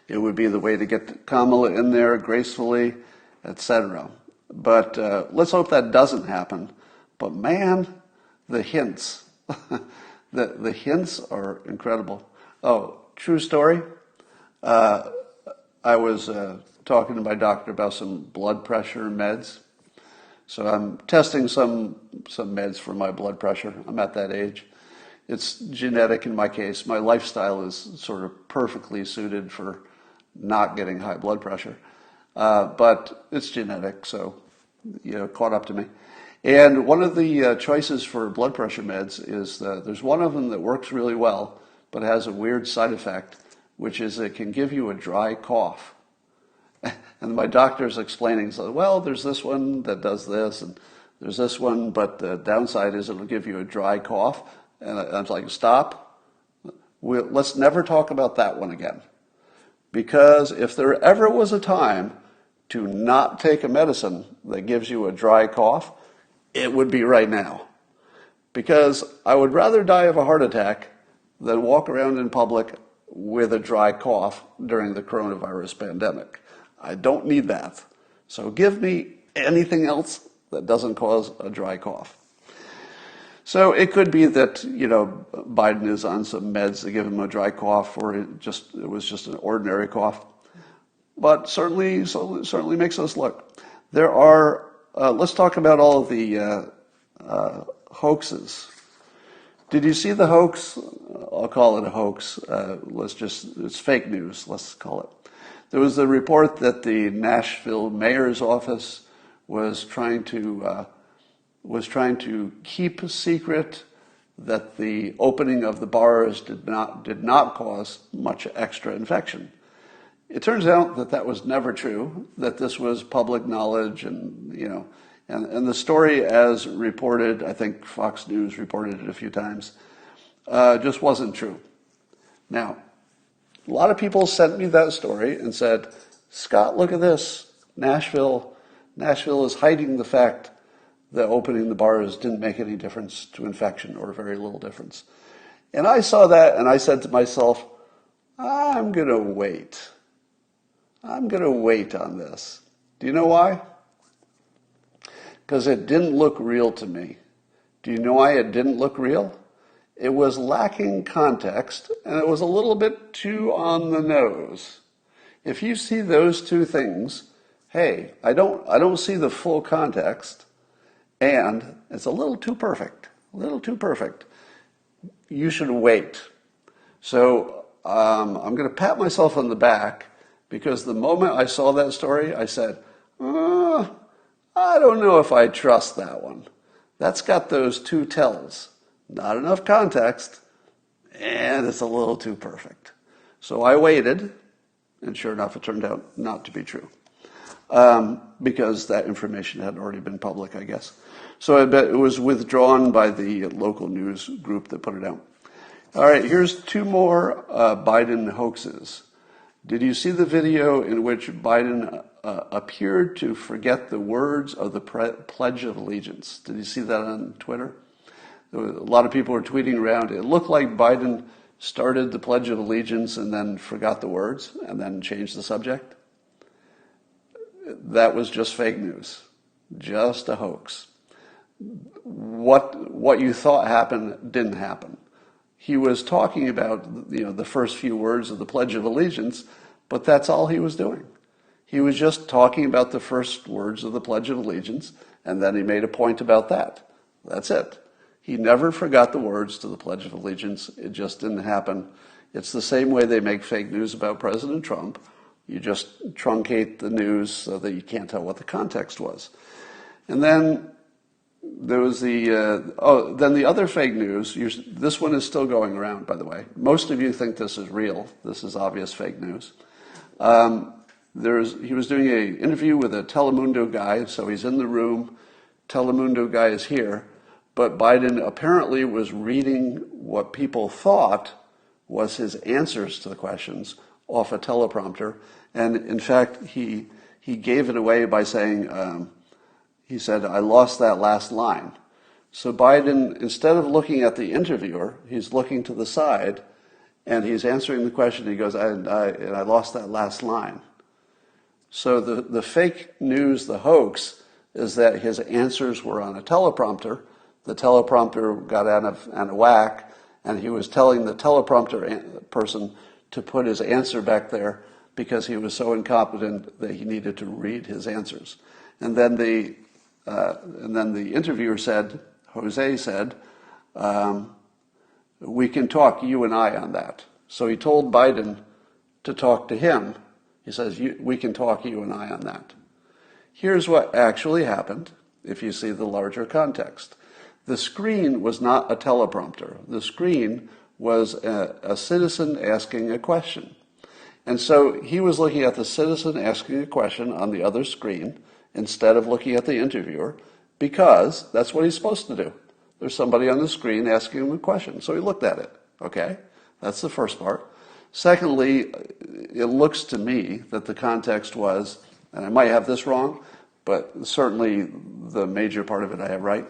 It would be the way to get Kamala in there gracefully, etc. But let's hope that doesn't happen. But man, the hints, the hints are incredible. Oh, true story. I was talking to my doctor about some blood pressure meds. So I'm testing some meds for my blood pressure. I'm at that age. It's genetic in my case. My lifestyle is sort of perfectly suited for not getting high blood pressure. But it's genetic, so, caught up to me. And one of the choices for blood pressure meds is there's one of them that works really well, but has a weird side effect, which is it can give you a dry cough. And my doctor's explaining, so, well, there's this one that does this, and there's this one, but the downside is it'll give you a dry cough. And I was like, stop. Let's never talk about that one again. Because if there ever was a time to not take a medicine that gives you a dry cough, it would be right now. Because I would rather die of a heart attack than walk around in public with a dry cough during the coronavirus pandemic. I don't need that. So give me anything else that doesn't cause a dry cough. So it could be that, Biden is on some meds that give him a dry cough, or it was just an ordinary cough. But certainly makes us look. There are, let's talk about all of the hoaxes. Did you see the hoax? I'll call it a hoax. It's fake news, let's call it. There was a report that the Nashville mayor's office was trying to keep a secret that the opening of the bars did not cause much extra infection. It turns out that was never true, that this was public knowledge, and the story as reported, I think Fox News reported it a few times, just wasn't true. Now, a lot of people sent me that story and said, Scott, look at this. Nashville is hiding the fact that opening the bars didn't make any difference to infection, or very little difference. And I saw that and I said to myself, I'm going to wait. I'm going to wait on this. Do you know why? Because it didn't look real to me. Do you know why it didn't look real? It was lacking context, and it was a little bit too on the nose. If you see those two things, hey, I don't see the full context, and it's a little too perfect, you should wait. So I'm going to pat myself on the back, because the moment I saw that story, I said, I don't know if I trust that one. That's got those two tells. Not enough context, and it's a little too perfect. So I waited, and sure enough, it turned out not to be true. Because that information had already been public, I guess. So I bet it was withdrawn by the local news group that put it out. All right, here's two more Biden hoaxes. Did you see the video in which Biden appeared to forget the words of the Pledge of Allegiance? Did you see that on Twitter? A lot of people were tweeting around. It looked like Biden started the Pledge of Allegiance and then forgot the words and then changed the subject. That was just fake news, just a hoax. What you thought happened didn't happen. He was talking about the first few words of the Pledge of Allegiance, but that's all he was doing. He was just talking about the first words of the Pledge of Allegiance, and then he made a point about that. That's it. He never forgot the words to the Pledge of Allegiance. It just didn't happen. It's the same way they make fake news about President Trump. You just truncate the news so that you can't tell what the context was. And then there was then the other fake news. This one is still going around, by the way. Most of you think this is real. This is obvious fake news. He was doing an interview with a Telemundo guy, so he's in the room. Telemundo guy is here. But Biden apparently was reading what people thought was his answers to the questions off a teleprompter. And in fact, he gave it away by saying, he said, I lost that last line. So Biden, instead of looking at the interviewer, he's looking to the side and he's answering the question. He goes, I lost that last line. So the fake news, the hoax, is that his answers were on a teleprompter. The teleprompter got out of whack, and he was telling the teleprompter person to put his answer back there because he was so incompetent that he needed to read his answers. And then the interviewer said, Jose said, we can talk, you and I, on that. So he told Biden to talk to him. He says, we can talk, you and I, on that. Here's what actually happened, if you see the larger context. The screen was not a teleprompter. The screen was a citizen asking a question. And so he was looking at the citizen asking a question on the other screen instead of looking at the interviewer, because that's what he's supposed to do. There's somebody on the screen asking him a question. So he looked at it. Okay? That's the first part. Secondly, it looks to me that the context was, and I might have this wrong, but certainly the major part of it I have right.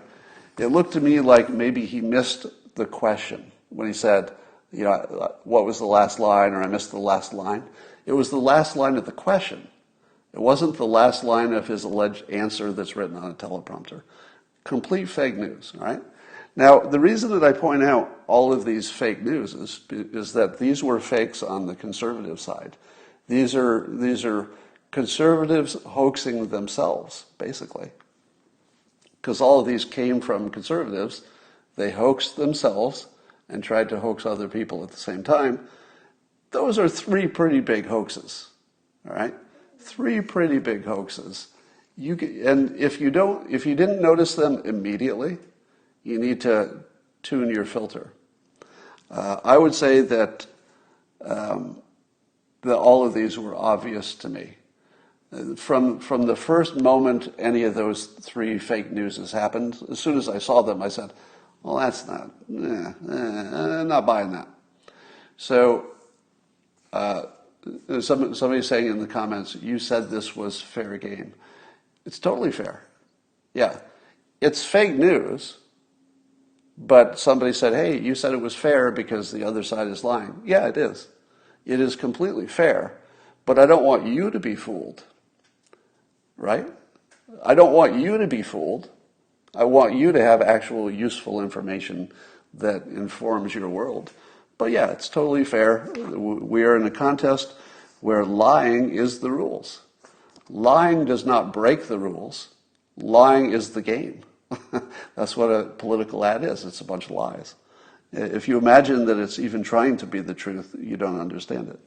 It looked to me like maybe he missed the question when he said, what was the last line, or I missed the last line. It was the last line of the question. It wasn't the last line of his alleged answer that's written on a teleprompter. Complete fake news, all right? Now, the reason that I point out all of these fake news is that these were fakes on the conservative side. These are conservatives hoaxing themselves, basically. Because all of these came from conservatives. They hoaxed themselves and tried to hoax other people at the same time. Those are three pretty big hoaxes, all right? Three pretty big hoaxes. And if you didn't notice them immediately, you need to tune your filter. I would say that all of these were obvious to me. From the first moment any of those three fake newses happened, as soon as I saw them, I said, well, that's not buying that. So somebody's saying in the comments, you said this was fair game. It's totally fair. Yeah, it's fake news, but somebody said, hey, you said it was fair because the other side is lying. Yeah, it is. It is completely fair, but I don't want you to be fooled, right? I don't want you to be fooled. I want you to have actual useful information that informs your world. But yeah, it's totally fair. We are in a contest where lying is the rules. Lying does not break the rules. Lying is the game. That's what a political ad is. It's a bunch of lies. If you imagine that it's even trying to be the truth, you don't understand it.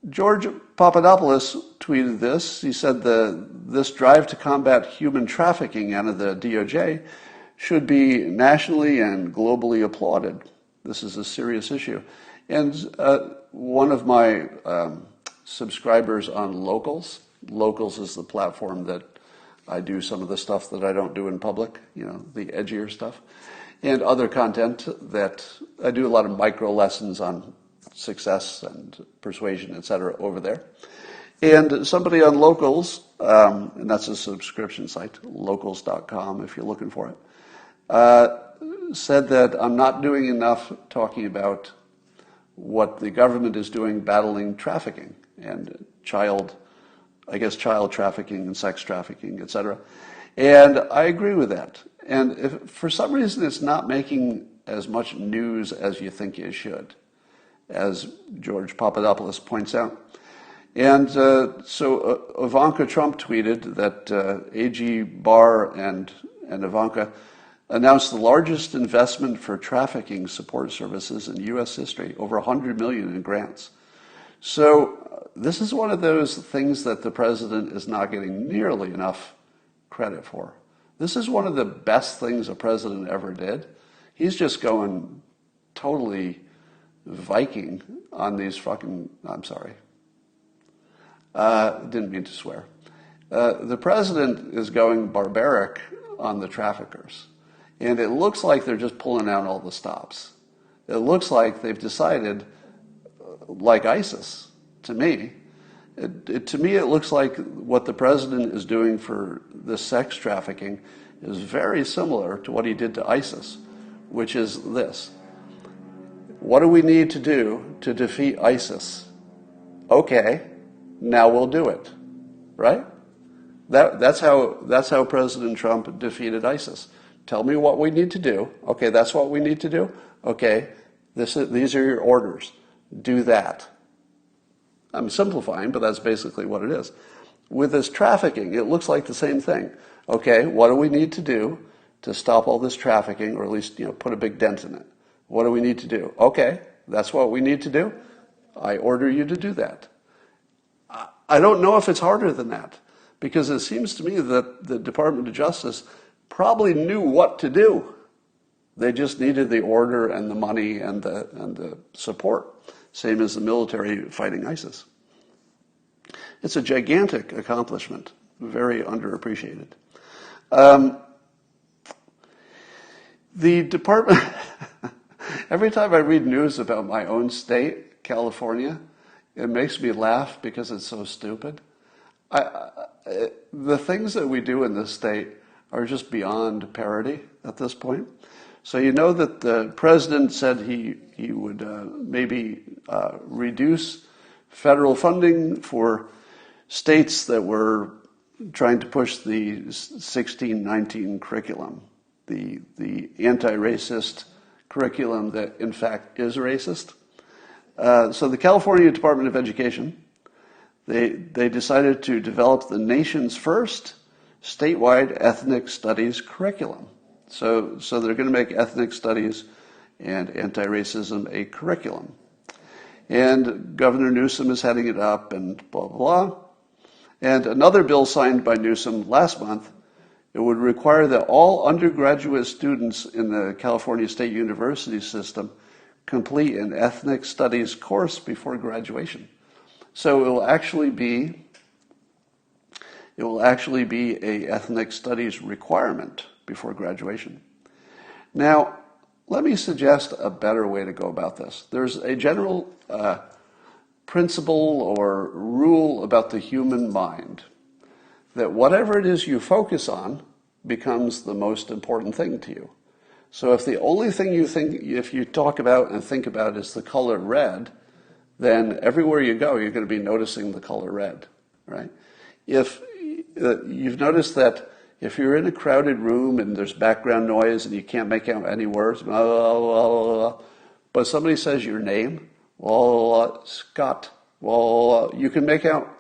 George Papadopoulos tweeted this. He said this drive to combat human trafficking out of the DOJ should be nationally and globally applauded. This is a serious issue. And one of my subscribers on Locals is the platform that I do some of the stuff that I don't do in public, the edgier stuff, and other content that I do a lot of micro lessons on success and persuasion, etc. over there. And somebody on Locals, and that's a subscription site, locals.com if you're looking for it, said that I'm not doing enough talking about what the government is doing battling trafficking and child trafficking and sex trafficking, etc. And I agree with that. And if for some reason it's not making as much news as you think it should, as George Papadopoulos points out. And so Ivanka Trump tweeted that AG Barr and Ivanka announced the largest investment for trafficking support services in U.S. history, over $100 million in grants. So this is one of those things that the president is not getting nearly enough credit for. This is one of the best things a president ever did. He's just going totally Viking on these fucking, I'm sorry. Didn't mean to swear. The president is going barbaric on the traffickers. And it looks like they're just pulling out all the stops. It looks like they've decided, like ISIS, to me. To me, it looks like what the president is doing for the sex trafficking is very similar to what he did to ISIS, which is this. What do we need to do to defeat ISIS? Okay, now we'll do it, right? That's how President Trump defeated ISIS. Tell me what we need to do. Okay, that's what we need to do. Okay, these are your orders. Do that. I'm simplifying, but that's basically what it is. With this trafficking, it looks like the same thing. Okay, what do we need to do to stop all this trafficking, or at least put a big dent in it? What do we need to do? Okay, that's what we need to do. I order you to do that. I don't know if it's harder than that, because it seems to me that the Department of Justice probably knew what to do. They just needed the order and the money and the support, same as the military fighting ISIS. It's a gigantic accomplishment, very underappreciated. The department, every time I read news about my own state, California, it makes me laugh because it's so stupid. The things that we do in this state are just beyond parody at this point. So you know that the president said he would maybe reduce federal funding for states that were trying to push the 1619 curriculum, the anti-racist curriculum that in fact is racist. So the California Department of Education, they decided to develop the nation's first statewide ethnic studies curriculum. So they're going to make ethnic studies and anti-racism a curriculum. And Governor Newsom is heading it up and blah, blah, blah. And another bill signed by Newsom last month, it would require that all undergraduate students in the California State University system complete an ethnic studies course before graduation. So it will actually be a ethnic studies requirement before graduation. Now, let me suggest a better way to go about this. There's a general principle or rule about the human mind that whatever it is you focus on becomes the most important thing to you. So if the only thing if you talk about and think about is the color red, then everywhere you go, you're going to be noticing the color red, right? If you've noticed that if you're in a crowded room and there's background noise and you can't make out any words, blah, blah, blah, blah, but somebody says your name, Scott, you can make out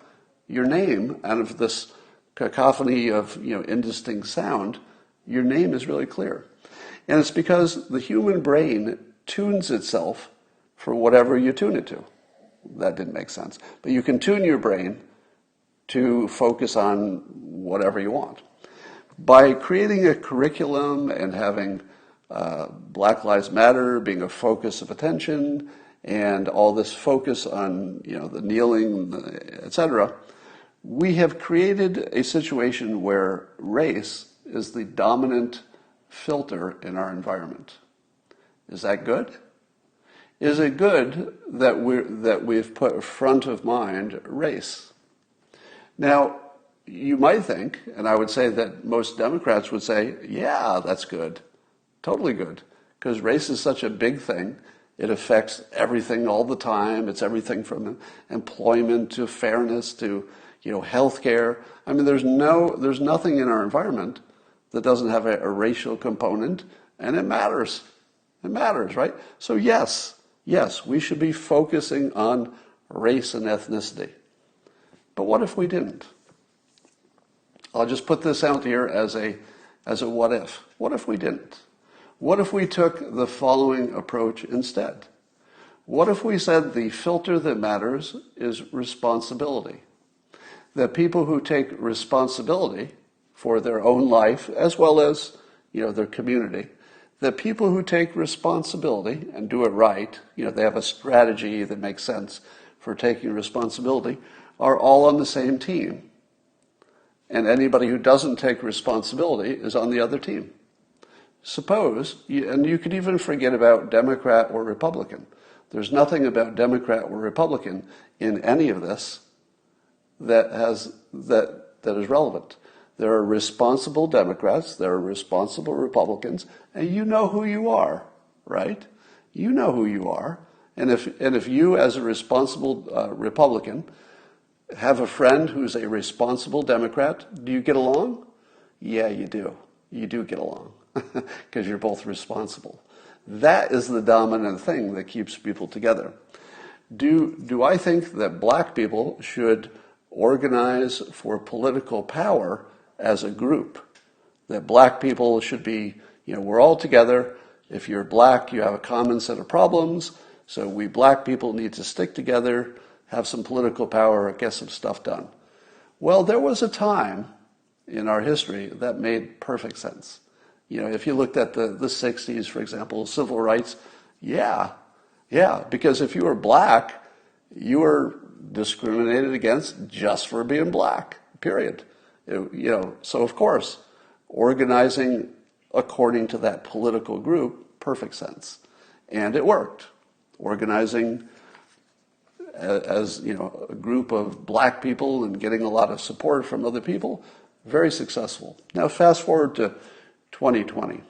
your name out of this cacophony of indistinct sound. Your name is really clear. And it's because the human brain tunes itself for whatever you tune it to. That didn't make sense. But you can tune your brain to focus on whatever you want. By creating a curriculum and having Black Lives Matter being a focus of attention and all this focus on the kneeling, etc., we have created a situation where race is the dominant filter in our environment. Is that good? Is it good that we've put front of mind race? Now, you might think, and I would say that most Democrats would say, yeah, that's good, totally good, because race is such a big thing. It affects everything all the time. It's everything from employment to fairness to healthcare. I mean, there's nothing in our environment that doesn't have a racial component, and it matters. It matters, right? So yes, we should be focusing on race and ethnicity. But what if we didn't? I'll just put this out here as a what if. What if we didn't? What if we took the following approach instead? What if we said the filter that matters is responsibility? That people who take responsibility for their own life as well as their community, that people who take responsibility and do it right, they have a strategy that makes sense for taking responsibility, are all on the same team. And anybody who doesn't take responsibility is on the other team. Suppose, and you could even forget about Democrat or Republican. There's nothing about Democrat or Republican in any of this that is relevant. There are responsible Democrats, there are responsible Republicans, and you know who you are, right? You know who you are. And if you, as a responsible Republican, have a friend who's a responsible Democrat, do you get along? Yeah, you do. You do get along because you're both responsible. That is the dominant thing that keeps people together. Do I think that black people should organize for political power as a group? That black people should be, we're all together. If you're black, you have a common set of problems. So we black people need to stick together, have some political power, get some stuff done. Well, there was a time in our history that made perfect sense. If you looked at the 60s, for example, civil rights, yeah, because if you were black, you were discriminated against just for being black, period. So of course, organizing according to that political group, perfect sense. And it worked. Organizing as a group of black people and getting a lot of support from other people, very successful. Now fast forward to 2020.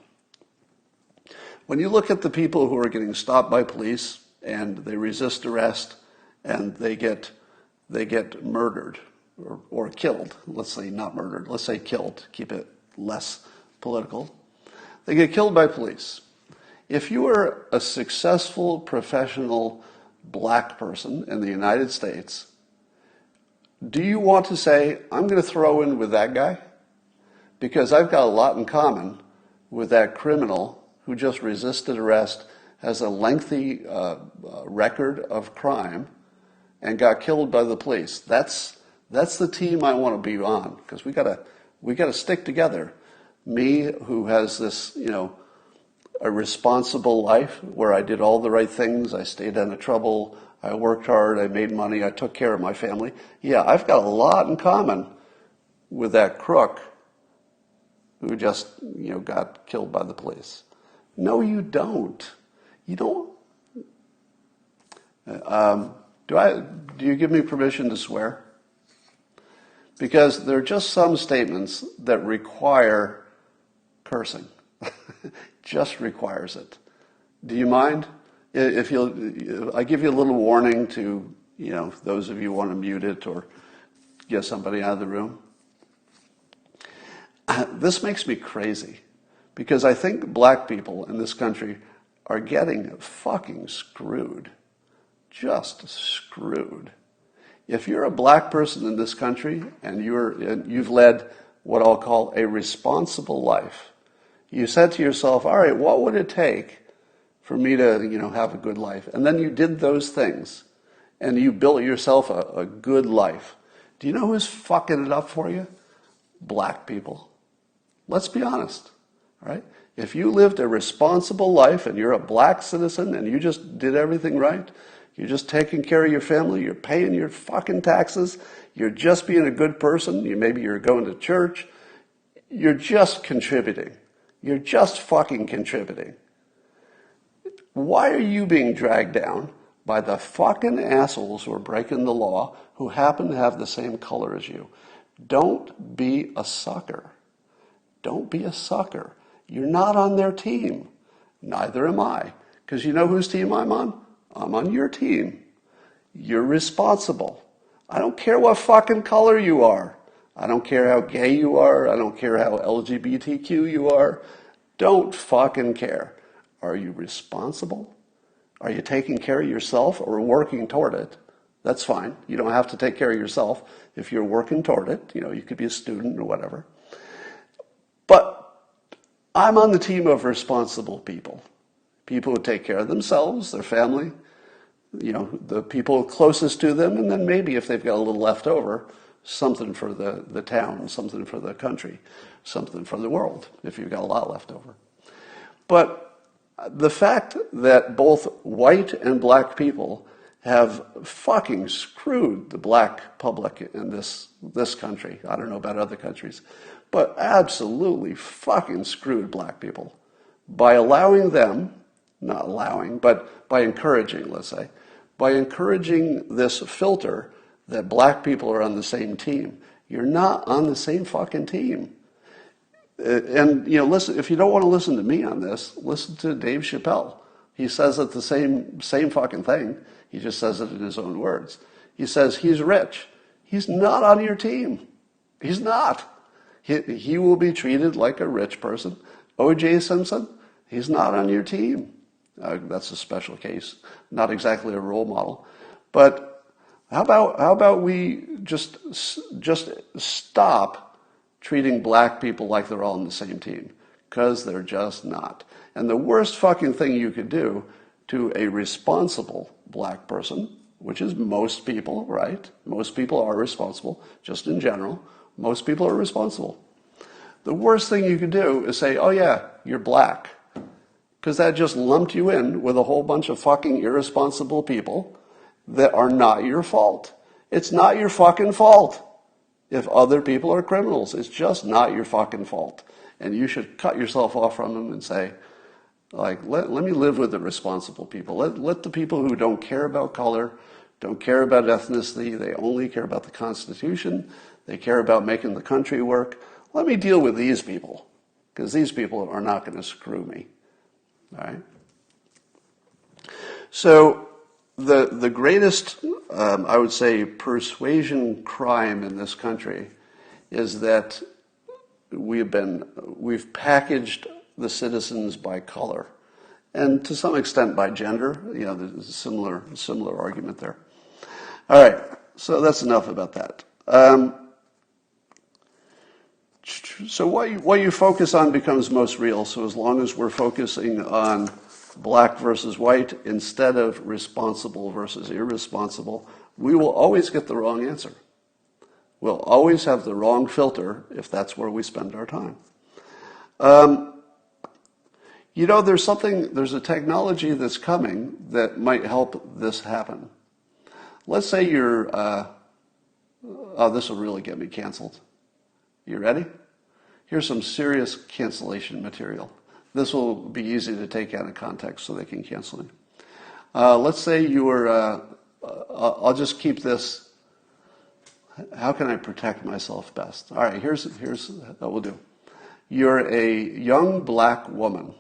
When you look at the people who are getting stopped by police and they resist arrest and they get murdered, or killed. Let's say not murdered. Let's say killed. Keep it less political. They get killed by police. If you are a successful professional black person in the United States, do you want to say, I'm going to throw in with that guy? Because I've got a lot in common with that criminal who just resisted arrest, has a lengthy record of crime, and got killed by the police. That's the team I want to be on, because we gotta stick together. Me, who has this, a responsible life where I did all the right things, I stayed out of trouble, I worked hard, I made money, I took care of my family. Yeah, I've got a lot in common with that crook who just, got killed by the police. No, you don't. You don't. Do you give me permission to swear? Because there are just some statements that require cursing. Just requires it. Do you mind? If I give you a little warning to, those of you who want to mute it or get somebody out of the room. This makes me crazy because I think black people in this country are getting fucking screwed. Just screwed. If you're a black person in this country and you've led what I'll call a responsible life, you said to yourself, all right, what would it take for me to, have a good life? And then you did those things and you built yourself a good life. Do you know who's fucking it up for you? Black people. Let's be honest, all right? If you lived a responsible life and you're a black citizen and you just did everything right, you're just taking care of your family, you're paying your fucking taxes, you're just being a good person, maybe you're going to church, you're just contributing. You're just fucking contributing. Why are you being dragged down by the fucking assholes who are breaking the law who happen to have the same color as you? Don't be a sucker. Don't be a sucker. You're not on their team. Neither am I. Because you know whose team I'm on? I'm on your team. You're responsible. I don't care what fucking color you are. I don't care how gay you are. I don't care how LGBTQ you are. Don't fucking care. Are you responsible? Are you taking care of yourself or working toward it? That's fine. You don't have to take care of yourself if you're working toward it. You could be a student or whatever. But I'm on the team of responsible people. People who take care of themselves, their family, the people closest to them, and then maybe if they've got a little left over, something for the town, something for the country, something for the world, if you've got a lot left over. But the fact that both white and black people have fucking screwed the black public in this country, I don't know about other countries, but absolutely fucking screwed black people by allowing them, not allowing, but by encouraging, let's say, by encouraging this filter that black people are on the same team. You're not on the same fucking team. And, listen, if you don't want to listen to me on this, listen to Dave Chappelle. He says it the same fucking thing. He just says it in his own words. He says he's rich. He's not on your team. He's not. He will be treated like a rich person. O.J. Simpson, he's not on your team. That's a special case, not exactly a role model. But how about we just stop treating black people like they're all on the same team? Because they're just not. And the worst fucking thing you could do to a responsible black person, which is most people, right? Most people are responsible, just in general. Most people are responsible. The worst thing you could do is say, oh yeah, you're black. Because that just lumped you in with a whole bunch of fucking irresponsible people that are not your fault. It's not your fucking fault if other people are criminals. It's just not your fucking fault. And you should cut yourself off from them and say, let me live with the responsible people. Let the people who don't care about color, don't care about ethnicity, they only care about the Constitution, they care about making the country work. Let me deal with these people, because these people are not going to screw me. All right? So the greatest, I would say, persuasion crime in this country is that we've packaged the citizens by color, and to some extent by gender. There's a similar argument there. All right, so that's enough about that. So what you focus on becomes most real. So as long as we're focusing on black versus white instead of responsible versus irresponsible, we will always get the wrong answer. We'll always have the wrong filter if that's where we spend our time. There's a technology that's coming that might help this happen. Let's say this will really get me canceled. You ready? Here's some serious cancellation material. This will be easy to take out of context so they can cancel me. Let's say you were, I'll just keep this. How can I protect myself best? All right, here's what we'll do. You're a young black woman.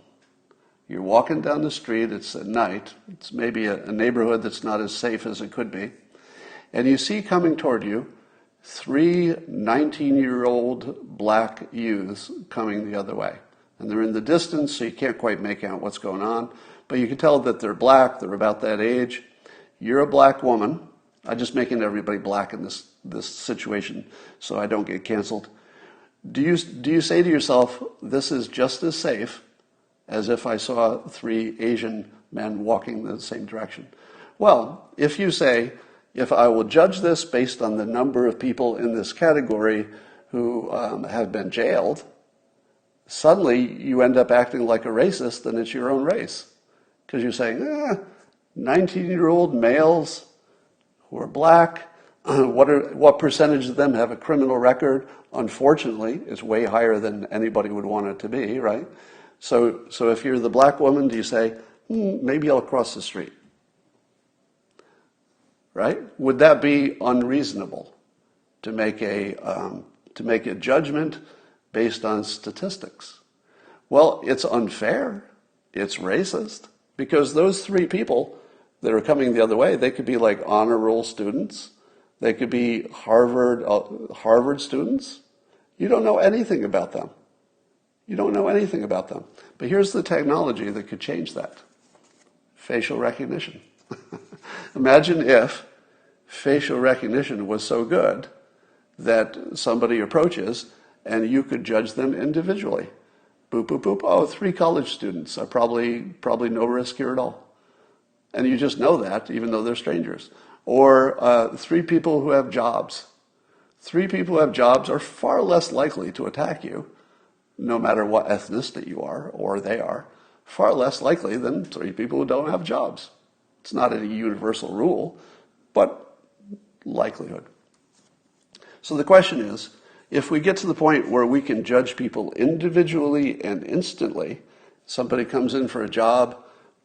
You're walking down the street. It's at night. It's maybe a neighborhood that's not as safe as it could be. And you see coming toward you 3 19-year-old black youths coming the other way. And they're in the distance, so you can't quite make out what's going on. But you can tell that they're black. They're about that age. You're a black woman. I'm just making everybody black in this situation so I don't get canceled. Do you say to yourself, this is just as safe as if I saw 3 Asian men walking the same direction? Well, if you say, if I will judge this based on the number of people in this category who have been jailed, suddenly you end up acting like a racist and it's your own race. Because you're saying, 19-year-old males who are black, what percentage of them have a criminal record? Unfortunately, it's way higher than anybody would want it to be, right? So if you're the black woman, do you say, maybe I'll cross the street? Right? Would that be unreasonable to make a judgment based on statistics? Well, it's unfair. It's racist. Because those 3 people that are coming the other way, they could be like honor roll students. They could be Harvard students. You don't know anything about them. You don't know anything about them. But here's the technology that could change that. Facial recognition. Imagine if facial recognition was so good that somebody approaches and you could judge them individually. Boop, boop, boop. Oh, 3 college students are probably no risk here at all. And you just know that, even though they're strangers. Or 3 people who have jobs. 3 people who have jobs are far less likely to attack you, no matter what ethnicity you are or they are. Far less likely than 3 people who don't have jobs. It's not a universal rule, but likelihood. So the question is, if we get to the point where we can judge people individually and instantly, somebody comes in for a job,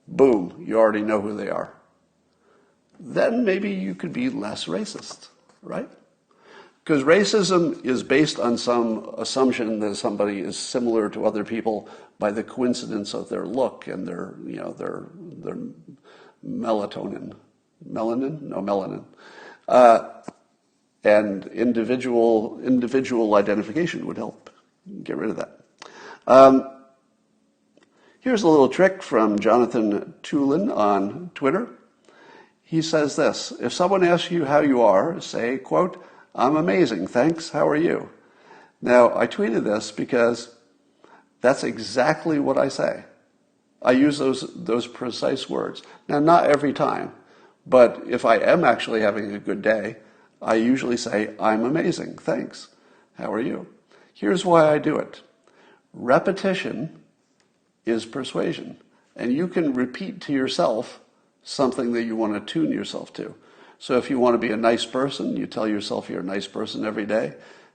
boom, you already know who they are. Then maybe you could be less racist, right? Because racism is based on some assumption that somebody is similar to other people by the coincidence of their look and their melatonin. Melanin? No, melanin. And individual identification would help get rid of that. Here's a little trick from Jonathan Tulin on Twitter. He says this: if someone asks you how you are, say, quote, "I'm amazing, thanks, how are you?" Now, I tweeted this because that's exactly what I say. I use those precise words. Now, not every time, but if I am actually having a good day, I usually say, "I'm amazing, thanks, how are you?" Here's why I do it. Repetition is persuasion, and you can repeat to yourself something that you want to tune yourself to. So if you want to be a nice person, you tell yourself you're a nice person every day.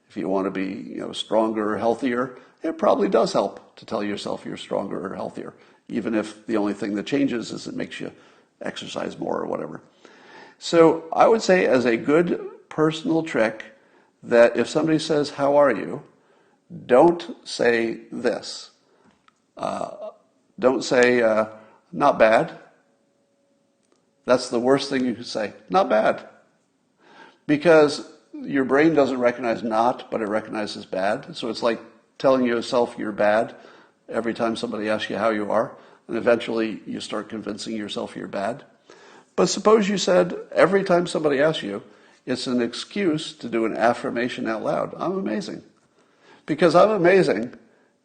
If you want to be, stronger or healthier, it probably does help to tell yourself you're stronger or healthier, even if the only thing that changes is it makes you exercise more or whatever. So I would say, as a good personal trick, that if somebody says, "How are you?" don't say this. Don't say, "Not bad." That's the worst thing you could say. Not bad. Because your brain doesn't recognize not, but it recognizes bad. So it's like telling yourself you're bad every time somebody asks you how you are. And eventually you start convincing yourself you're bad. But suppose you said every time somebody asks you, it's an excuse to do an affirmation out loud. I'm amazing. Because I'm amazing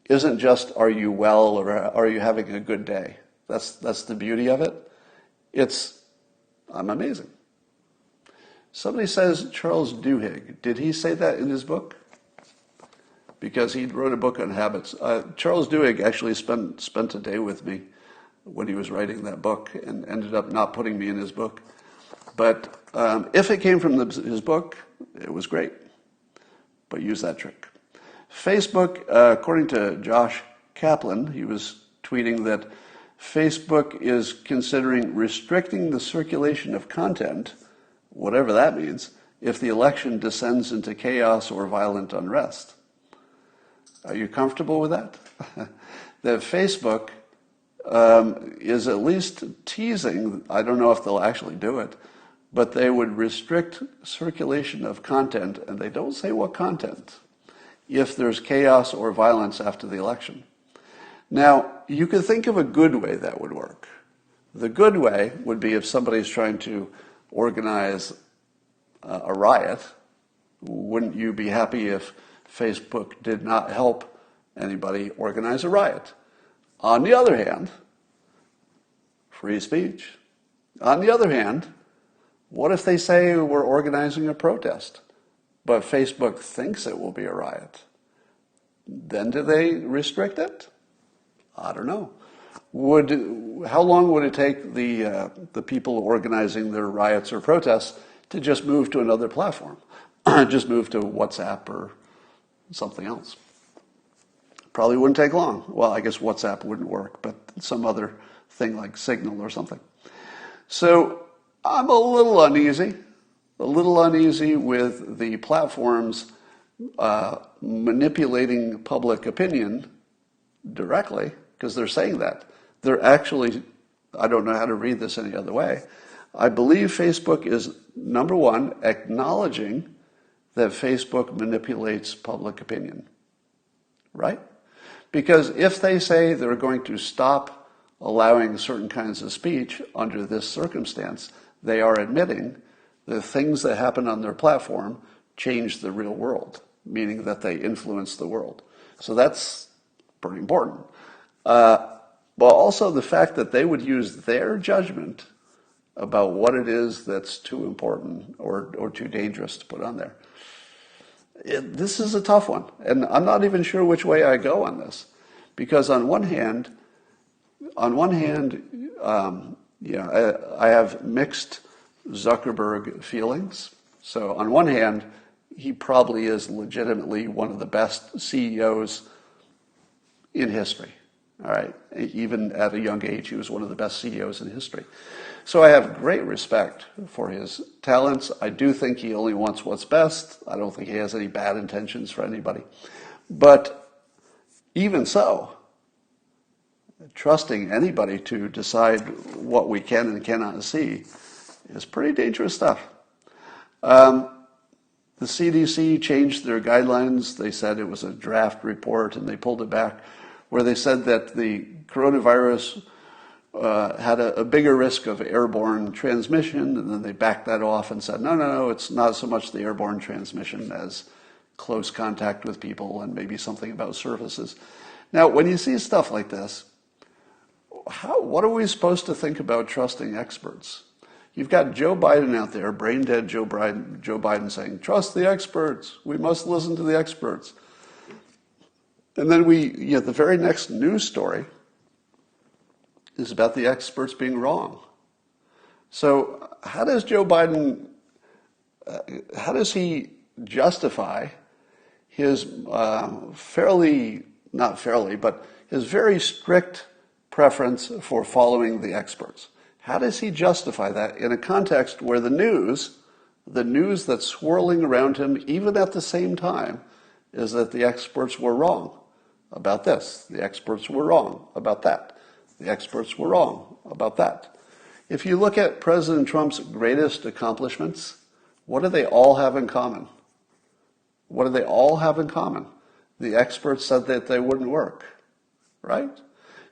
isn't just are you well or are you having a good day. That's the beauty of it. It's I'm amazing. Somebody says Charles Duhigg. Did he say that in his book? Because he wrote a book on habits. Charles Duhigg actually spent a day with me when he was writing that book and ended up not putting me in his book. But if it came from his book, it was great. But use that trick. Facebook, according to Josh Kaplan, he was tweeting that Facebook is considering restricting the circulation of content, whatever that means, if the election descends into chaos or violent unrest. Are you comfortable with that? That Facebook is at least teasing, I don't know if they'll actually do it, but they would restrict circulation of content, and they don't say what content, if there's chaos or violence after the election. Now, you could think of a good way that would work. The good way would be if somebody's trying to organize a riot. Wouldn't you be happy if Facebook did not help anybody organize a riot? On the other hand, free speech. On the other hand, what if they say we're organizing a protest, but Facebook thinks it will be a riot? Then do they restrict it? I don't know. How long would it take the people organizing their riots or protests to just move to another platform? Just move to WhatsApp or something else. Probably wouldn't take long. Well, I guess WhatsApp wouldn't work, but some other thing like Signal or something. So I'm a little uneasy with the platforms manipulating public opinion directly, because they're saying that. They're actually, I don't know how to read this any other way. I believe Facebook is, number one, acknowledging that Facebook manipulates public opinion, right? Because if they say they're going to stop allowing certain kinds of speech under this circumstance, they are admitting the things that happen on their platform change the real world, meaning that they influence the world. So that's pretty important. But also the fact that they would use their judgment about what it is that's too important or too dangerous to put on there. This is a tough one, and I'm not even sure which way I go on this, because on one hand, I have mixed Zuckerberg feelings. So on one hand, he probably is legitimately one of the best CEOs in history. All right, even at a young age, he was one of the best CEOs in history. So I have great respect for his talents. I do think he only wants what's best. I don't think he has any bad intentions for anybody. But even so, trusting anybody to decide what we can and cannot see is pretty dangerous stuff. The CDC changed their guidelines. They said it was a draft report, and they pulled it back, where they said that the coronavirus had a bigger risk of airborne transmission, and then they backed that off and said, no, it's not so much the airborne transmission as close contact with people and maybe something about surfaces. Now, when you see stuff like this, what are we supposed to think about trusting experts? You've got Joe Biden out there, brain dead Joe Biden saying, trust the experts. We must listen to the experts. And then the very next news story is about the experts being wrong. So how does Joe Biden, how does he justify his his very strict preference for following the experts? How does he justify that in a context where the news that's swirling around him, even at the same time, is that the experts were wrong about this, the experts were wrong about that, the experts were wrong about that? If you look at President Trump's greatest accomplishments, what do they all have in common? What do they all have in common? The experts said that they wouldn't work, right?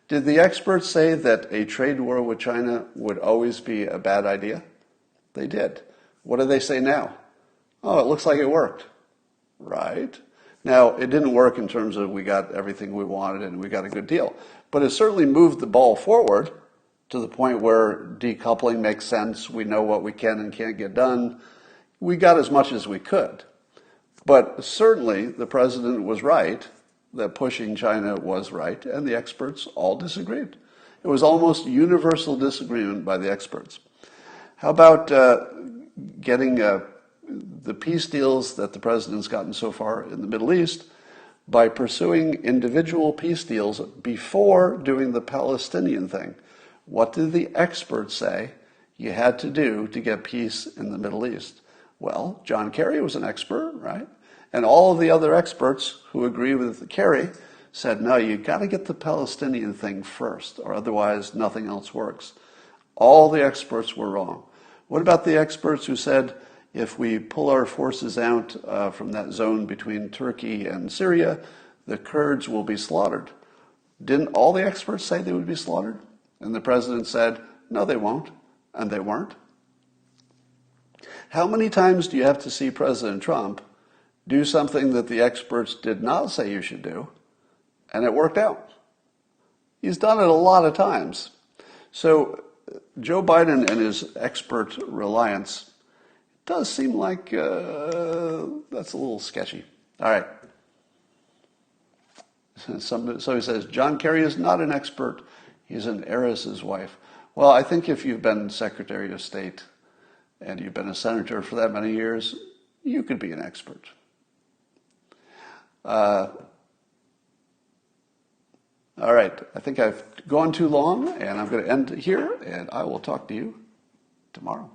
Did the experts say that a trade war with China would always be a bad idea? They did. What do they say now? Oh, it looks like it worked, right? Now, it didn't work in terms of we got everything we wanted and we got a good deal, but it certainly moved the ball forward to the point where decoupling makes sense. We know what we can and can't get done. We got as much as we could. But certainly the president was right that pushing China was right, and the experts all disagreed. It was almost universal disagreement by the experts. How about getting the peace deals that the president's gotten so far in the Middle East by pursuing individual peace deals before doing the Palestinian thing? What did the experts say you had to do to get peace in the Middle East? Well, John Kerry was an expert, right? And all of the other experts who agree with Kerry said, no, you got to get the Palestinian thing first, or otherwise nothing else works. All the experts were wrong. What about the experts who said, if we pull our forces out from that zone between Turkey and Syria, the Kurds will be slaughtered? Didn't all the experts say they would be slaughtered? And the president said, no, they won't. And they weren't. How many times do you have to see President Trump do something that the experts did not say you should do, and it worked out? He's done it a lot of times. So Joe Biden and his expert reliance does seem like that's a little sketchy. All right. Somebody says, John Kerry is not an expert. He's an heiress's wife. Well, I think if you've been Secretary of State and you've been a senator for that many years, you could be an expert. All right, I think I've gone too long, and I'm going to end here, and I will talk to you tomorrow.